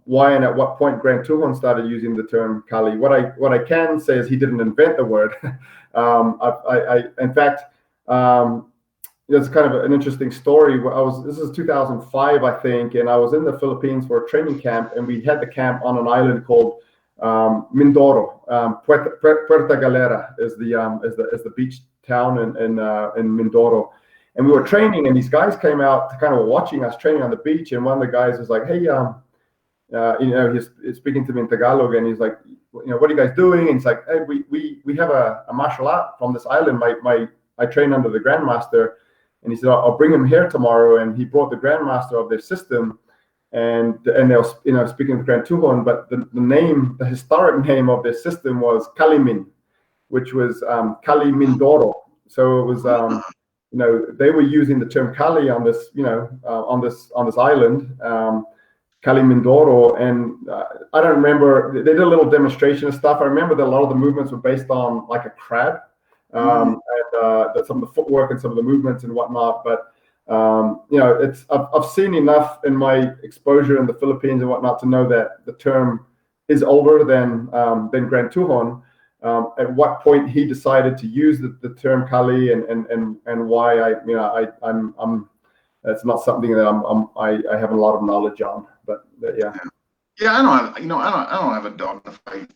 why and at what point Grant Tuhon started using the term Kali. What I can say is he didn't invent the word. In fact, there's kind of an interesting story. This is 2005, I think, and I was in the Philippines for a training camp, and we had the camp on an island called Mindoro. Puerto Galera is the beach town in Mindoro. And we were training, and these guys came out to kind of watching us training on the beach. And one of the guys was like, "Hey, he's speaking to me in Tagalog, and he's like, what are you guys doing?" And he's like, "Hey, we have a martial art from this island. I train under the grandmaster." And he said, "I'll bring him here tomorrow." And he brought the grandmaster of their system, and they were speaking with Grant Tuhon. But the historic name of their system was Kalimin, which was Kali Mindoro. So it was they were using the term Kali on this on this island. Kali Mindoro, and I don't remember. They did a little demonstration of stuff. I remember that a lot of the movements were based on like a crab, and some of the footwork and some of the movements and whatnot. But I've seen enough in my exposure in the Philippines and whatnot to know that the term is older than Grant Tuhon. At what point he decided to use the term Kali and why I'm it's not something that I have a lot of knowledge on. But yeah. Yeah, I don't have a dog in the fight.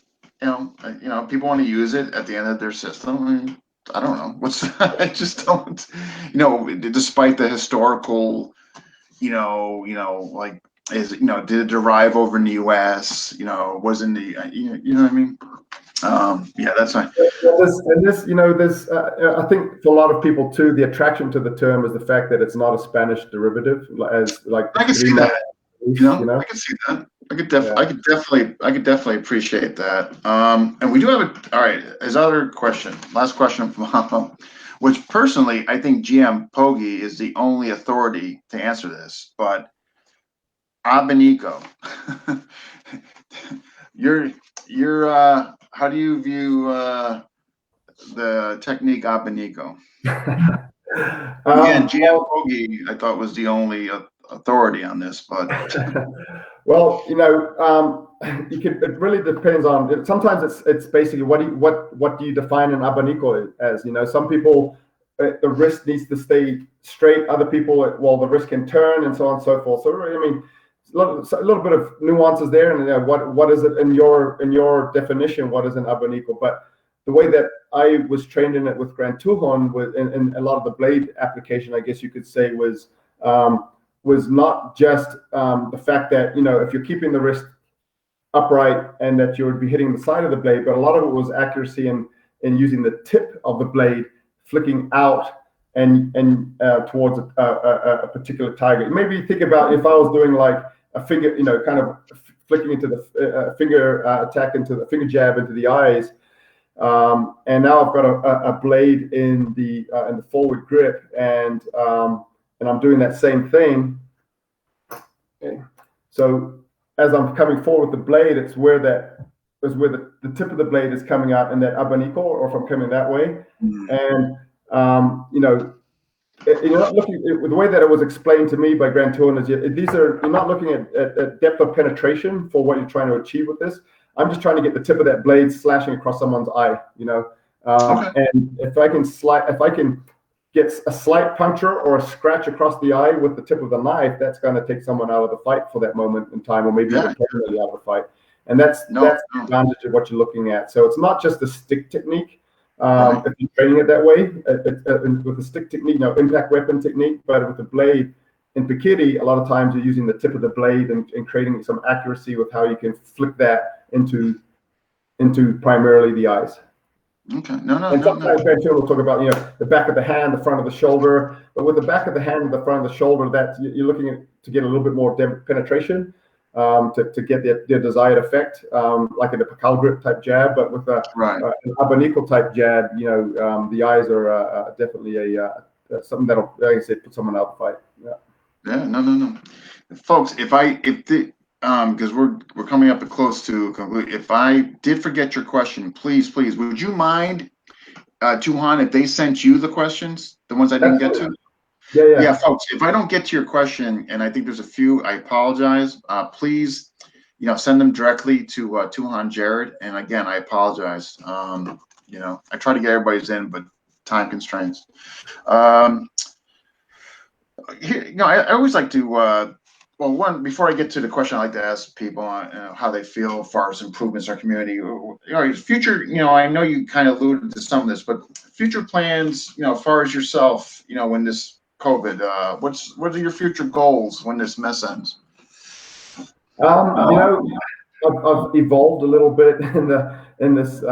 People want to use it at the end of their system. I don't know. I just don't. Despite the historical, like did it derive over in the U.S.? Was in the you know what I mean? Yeah, that's fine. There's I think for a lot of people too, the attraction to the term is the fact that it's not a Spanish derivative, as like I can see that. I can see that. I could definitely appreciate that. And we do have all right. His other question, last question from Hoppo, which personally I think GM Pogi is the only authority to answer this, but Abanico, you're how do you view the technique Abanico? Again, GM Pogi I thought was the only authority on this, but well, it really depends on. Sometimes it's basically what do you define an Abanico as? Some people the wrist needs to stay straight. Other people, the wrist can turn and so on and so forth. So I mean, a little bit of nuances there, and what is it in your definition? What is an Abanico? But the way that I was trained in it with Grant Tuhon, and a lot of the blade application, I guess you could say, was not just the fact that if you're keeping the wrist upright and that you would be hitting the side of the blade, but a lot of it was accuracy in using the tip of the blade flicking out and towards a particular target. Maybe think about if I was doing like a finger, kind of flicking into the finger attack into the finger jab into the eyes, and now I've got a blade in the forward grip, and I'm doing that same thing. Okay. So as I'm coming forward with the blade, it's where the tip of the blade is coming out in that abanico, or if I'm coming that way. And you're not looking the way that it was explained to me by Grant Tuhon is you're not looking at depth of penetration for what you're trying to achieve with this. I'm just trying to get the tip of that blade slashing across someone's eye, and if I can get a slight puncture or a scratch across the eye with the tip of the knife, that's going to take someone out of the fight for that moment in time, or maybe even permanently out of the fight. And that's the advantage of what you're looking at. So it's not just the stick technique. If you're training it that way, with the stick technique, impact weapon technique, but with the blade in Pekiti, a lot of times you're using the tip of the blade and creating some accuracy with how you can flick that into primarily the eyes. Okay. And sometimes we'll talk about the back of the hand, the front of the shoulder. But with the back of the hand and the front of the shoulder, that you're looking at to get a little bit more penetration, to get the desired effect, like in a Pakal grip type jab. But with an Abanikal type jab, the eyes are definitely something that'll, like I said, put someone out of the fight. No. Folks, because we're coming up close to conclude. If I did forget your question, please, would you mind, Tuhon, if they sent you the questions, the ones I didn't get to? Yeah, folks, if I don't get to your question, and I think there's a few, I apologize. Please, send them directly to Tuhon Jared. And again, I apologize. I try to get everybody's in, but time constraints. I always like to. Well, before I get to the question, I like to ask people how they feel as far as improvements in our community. Future, I know you kind of alluded to some of this, but future plans, as far as yourself, when this COVID, what are your future goals when this mess ends? I've evolved a little bit in this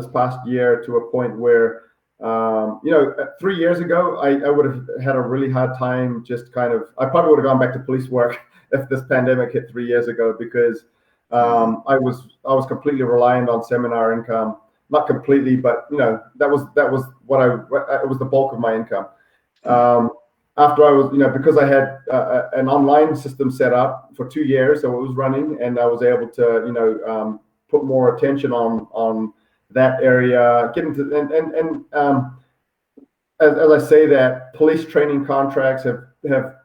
past year to a point where 3 years ago, I would have had a really hard time I probably would have gone back to police work if this pandemic hit 3 years ago, because I was completely reliant on seminar income. Not completely, but that was it was the bulk of my income. After I was, because I had an online system set up for 2 years, so it was running, and I was able to put more attention on that area, get into as I say that, police training contracts have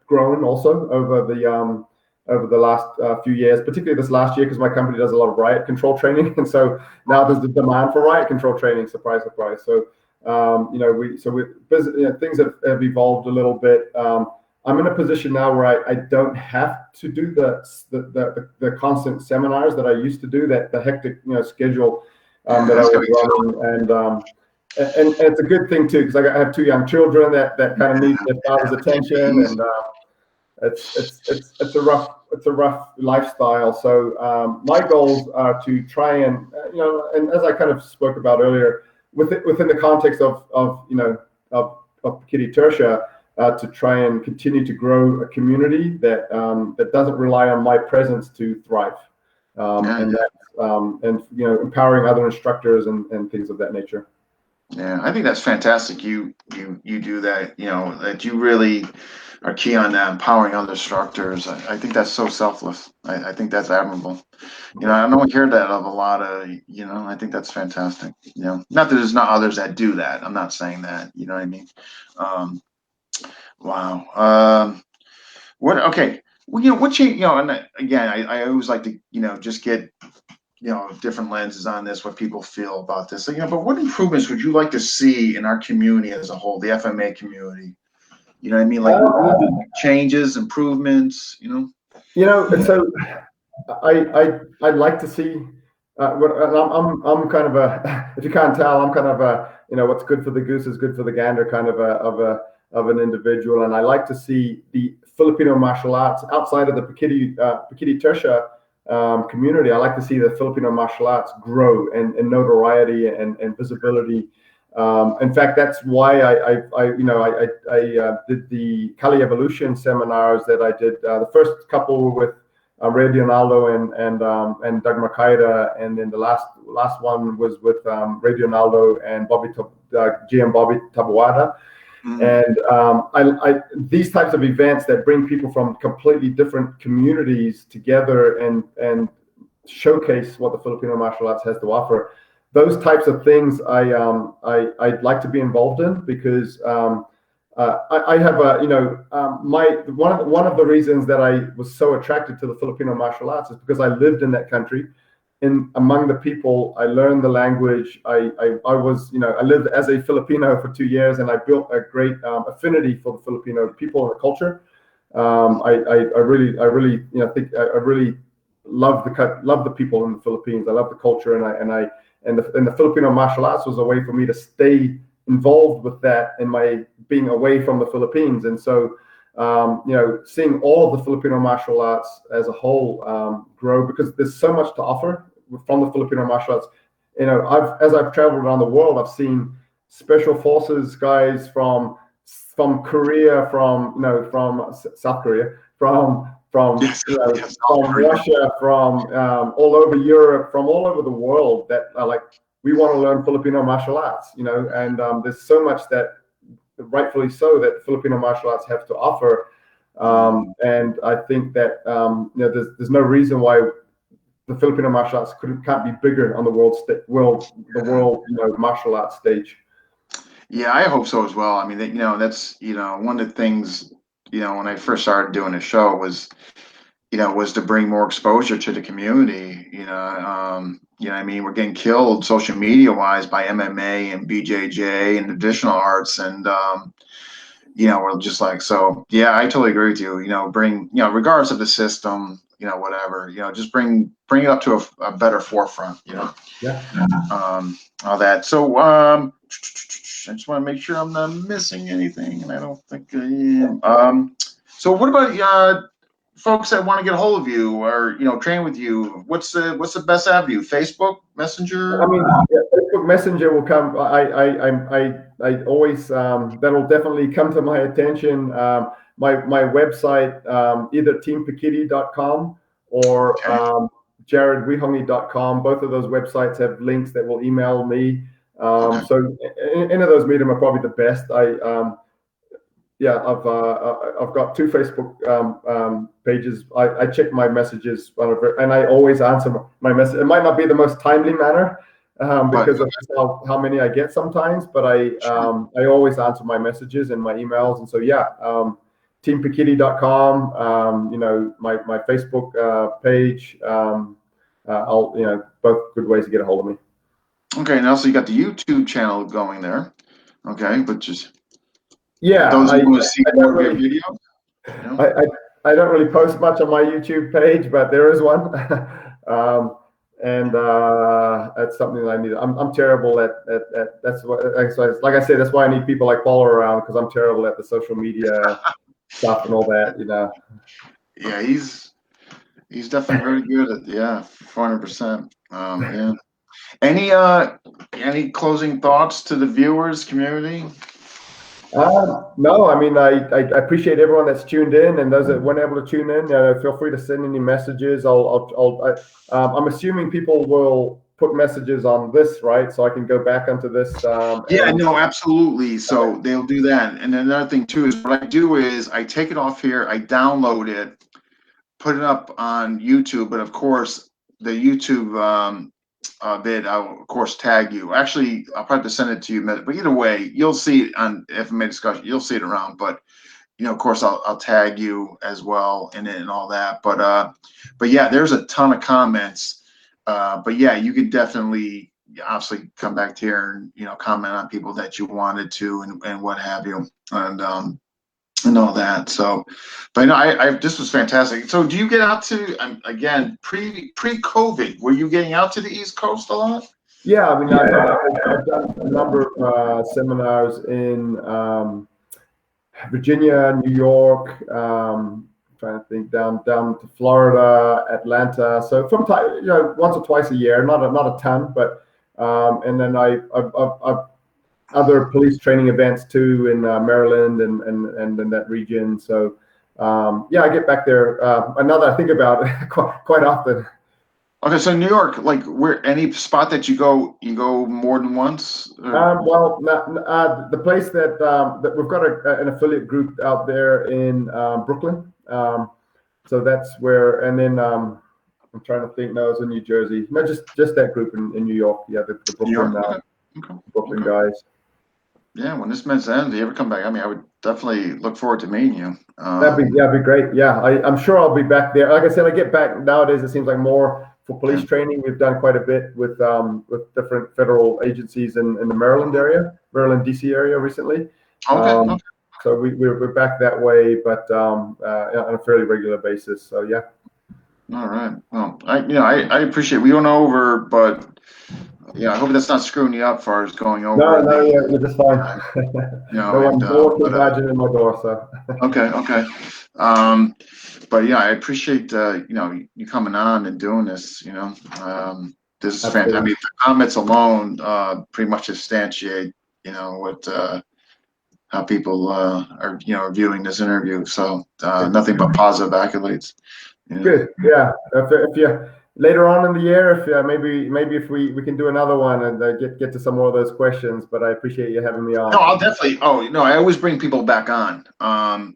grown also over the last few years, particularly this last year, because my company does a lot of riot control training, and so now there's the demand for riot control training. Surprise, surprise. So things have evolved a little bit. I'm in a position now where I don't have to do the constant seminars that I used to do, the hectic schedule that I was running, and it's a good thing too, because I have 2 young children that kind of need their father's attention, and it's a rough lifestyle. So my goals are to try and and as I kind of spoke about earlier, within the context of Pekiti Tirsia, to try and continue to grow a community that doesn't rely on my presence to thrive, and empowering other instructors and things of that nature. Yeah, I think that's fantastic. You do that. That you really are key on that, empowering other instructors. I think that's so selfless. I think that's admirable. I don't hear that of a lot of. I think that's fantastic. Not that there's not others that do that. I'm not saying that. You know what I mean? Wow. Okay. Well, what change? And again, I always like to just get different lenses on this, what people feel about this. So, but what improvements would you like to see in our community as a whole, the FMA community? You know what I mean? Like changes, improvements, So I'd like to see. I'm kind of a, if you can't tell, I'm kind of a, what's good for the goose is good for the gander kind of an individual, and I like to see the Filipino martial arts outside of the Pekiti Tirsia community. I like to see the Filipino martial arts grow and notoriety and visibility. In fact, that's why I did the Kali Evolution seminars that I did. The first couple were with Ray Dionaldo and Doug Makaida, and then the last one was with Ray Dionaldo and GM Bobby Tabuada. And these types of events that bring people from completely different communities together and showcase what the Filipino martial arts has to offer. Those types of things I'd like to be involved in, because I have one of the reasons that I was so attracted to the Filipino martial arts is because I lived in that country. in among the people. I learned the language. I was, I lived as a Filipino for 2 years, and I built a great affinity for the Filipino people and the culture. I really, think I really love the people in the Philippines. I love the culture, and the Filipino martial arts was a way for me to stay involved with that in my being away from the Philippines. And so, seeing all of the Filipino martial arts as a whole grow, because there's so much to offer from the Filipino martial arts. As I've traveled around the world, I've seen special forces guys from Korea, from South Korea, from Russia, from all over Europe, from all over the world that are like, we want to learn Filipino martial arts, and there's so much that, rightfully so, that Filipino martial arts have to offer. And I think that, there's no reason why the Filipino martial arts can't be bigger on the world martial arts stage. Yeah, I hope so as well. I mean, that's, one of the things, when I first started doing the show was to bring more exposure to the community. I mean, we're getting killed social media wise by MMA and BJJ and traditional arts. And, we're just like, so yeah, I totally agree with you, bring, regardless of the system, whatever, just bring it up to a better forefront, Yeah. All that. So, I just want to make sure I'm not missing anything, and I don't think I am. So what about folks that want to get a hold of you or train with you? What's the best avenue? Facebook Messenger? I mean, Facebook Messenger will come. I always that'll definitely come to my attention. My website, either teampekiti.com or jaredwihongi.com. Both of those websites have links that will email me. So any of those medium are probably the best. I've got 2 Facebook pages. I check my messages, and I always answer my message. It might not be the most timely manner because of how many I get sometimes, but I always answer my messages and my emails. And so teampekiti.com, my Facebook page. Both good ways to get a hold of me. Okay, and also you got the YouTube channel going there. Okay, but just those who want to see more of your videos. I don't really post much on my YouTube page, but there is one, and that's something that I need. I'm terrible at that's what, like I said, that's why I need people like Paul around, because I'm terrible at the social media stuff and all that. Yeah, he's definitely very good at 400%. Yeah. Any closing thoughts to the viewers community? No, I mean, I appreciate everyone that's tuned in, and those that weren't able to tune in. Feel free to send any messages. I'm assuming people will put messages on this, right? So I can go back onto this. No, absolutely. So they'll do that. And another thing too is what I do is I take it off here, I download it, put it up on YouTube, but of course the YouTube vid, I'll of course tag you. Actually, I'll probably send it to you, but either way, you'll see it on FMA Discussion. You'll see it around, but of course, I'll tag you as well in it and all that. But yeah, there's a ton of comments. But yeah, you could definitely obviously come back to here and comment on people that you wanted to and what have you, and all that. So, but I this was fantastic. So do you get out to, again, pre-COVID, were you getting out to the East Coast a lot? Yeah, I mean, I've done a number of seminars in Virginia, New York, trying to think, down to Florida, Atlanta. So from time, once or twice a year, not a ton, but and then I've other police training events too in Maryland and in that region. So I get back there. Another I think about quite often. Okay, so New York, like, where, any spot that you go more than once? The place that we've got an affiliate group out there in Brooklyn. So that's where, and then I'm trying to think. No, it's in New Jersey. No, just that group in New York. Yeah, the Brooklyn, Brooklyn guys. Yeah, when this month ends, you ever come back? I mean, I would definitely look forward to meeting you. That'd be great. Yeah, I'm sure I'll be back there. Like I said, I get back nowadays. It seems like more For police training, we've done quite a bit with different federal agencies in the Maryland area, Maryland DC area recently. Okay. So we're back that way, but on a fairly regular basis. So yeah. All right. Well, I appreciate it. We went over, but I hope that's not screwing you up as far as going over. No, you're just fine. No one came badging in my door, so. Okay. But yeah, I appreciate you coming on and doing this. This is fantastic. I mean, the comments alone pretty much substantiate what how people are viewing this interview. So nothing but positive accolades. Good. Yeah. If you later on in the year, if maybe if we can do another one and get to some more of those questions. But I appreciate you having me on. No, I'll definitely. Oh, I always bring people back on.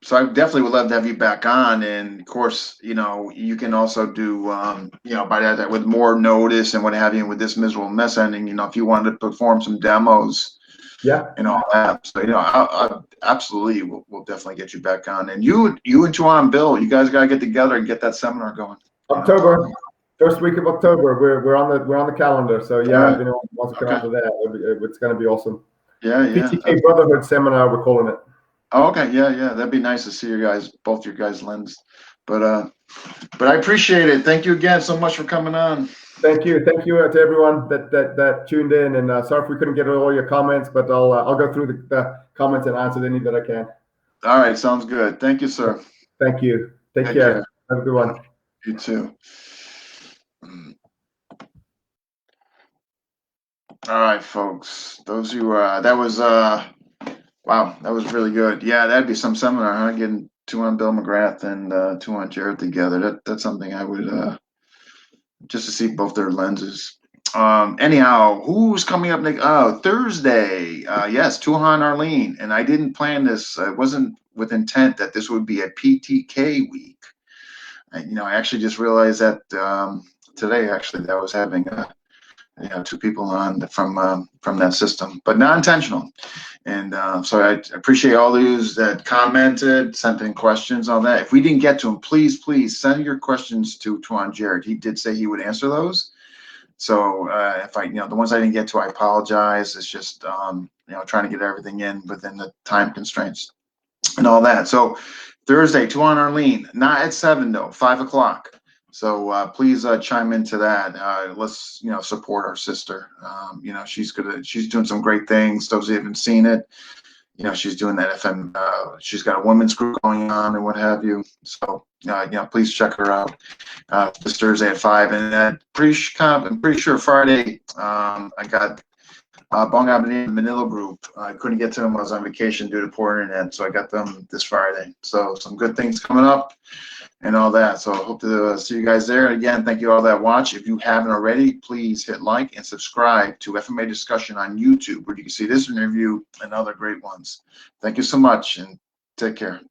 So I definitely would love to have you back on. And of course, you can also do, by that with more notice and what have you with this miserable mess ending. If you wanted to perform some demos. Yeah. And all that. So I absolutely we'll definitely get you back on. And you and Tuhon, Bill, you guys gotta get together and get that seminar going. October, first week of October. We're on the calendar. So yeah, if anyone wants to come after that, it's gonna be awesome. Yeah. PTK Brotherhood Seminar, we're calling it. Oh, okay, yeah. That'd be nice to see both your guys' lens. But I appreciate it. Thank you again so much for coming on. Thank you to everyone that tuned in, and sorry if we couldn't get all your comments, but I'll go through the comments and answer any that I can. All right, sounds good. Thank you, sir. Thank you. Take care. Have a good one. You too. All right, folks. Those who that was wow, that was really good. Yeah, that'd be some seminar, huh? Getting Tuhon Bill McGrath and Tuhon Jared together. That's something I would just to see both their lenses. Anyhow, who's coming up next? Oh, Thursday. Yes, Tuhon Arlene. And I didn't plan this. It wasn't with intent that this would be a PTK week. And, I actually just realized that today, actually, that I was having two people on from that system, but not intentional. And so I appreciate all those that commented, sent in questions on that. If we didn't get to them, please send your questions to Tuhon Jared. He did say he would answer those. So if the ones I didn't get to, I apologize. It's just trying to get everything in within the time constraints and all that. So Thursday, Tuhon Arlene, not at 7 though, 5 o'clock. So please chime into that. Let's support our sister. She's doing some great things. Those who haven't seen it, she's doing that she's got a women's group going on and what have you. So please check her out. This Thursday at 5, and I'm pretty sure Friday I got Bong Avenue Manila group. I couldn't get to them. I was on vacation due to poor internet, so I got them this Friday. So some good things coming up and all that. So I hope to see you guys there. Again, thank you all that watch. If you haven't already, please hit like and subscribe to FMA Discussion on YouTube, where you can see this interview and other great ones. Thank you so much, and take care.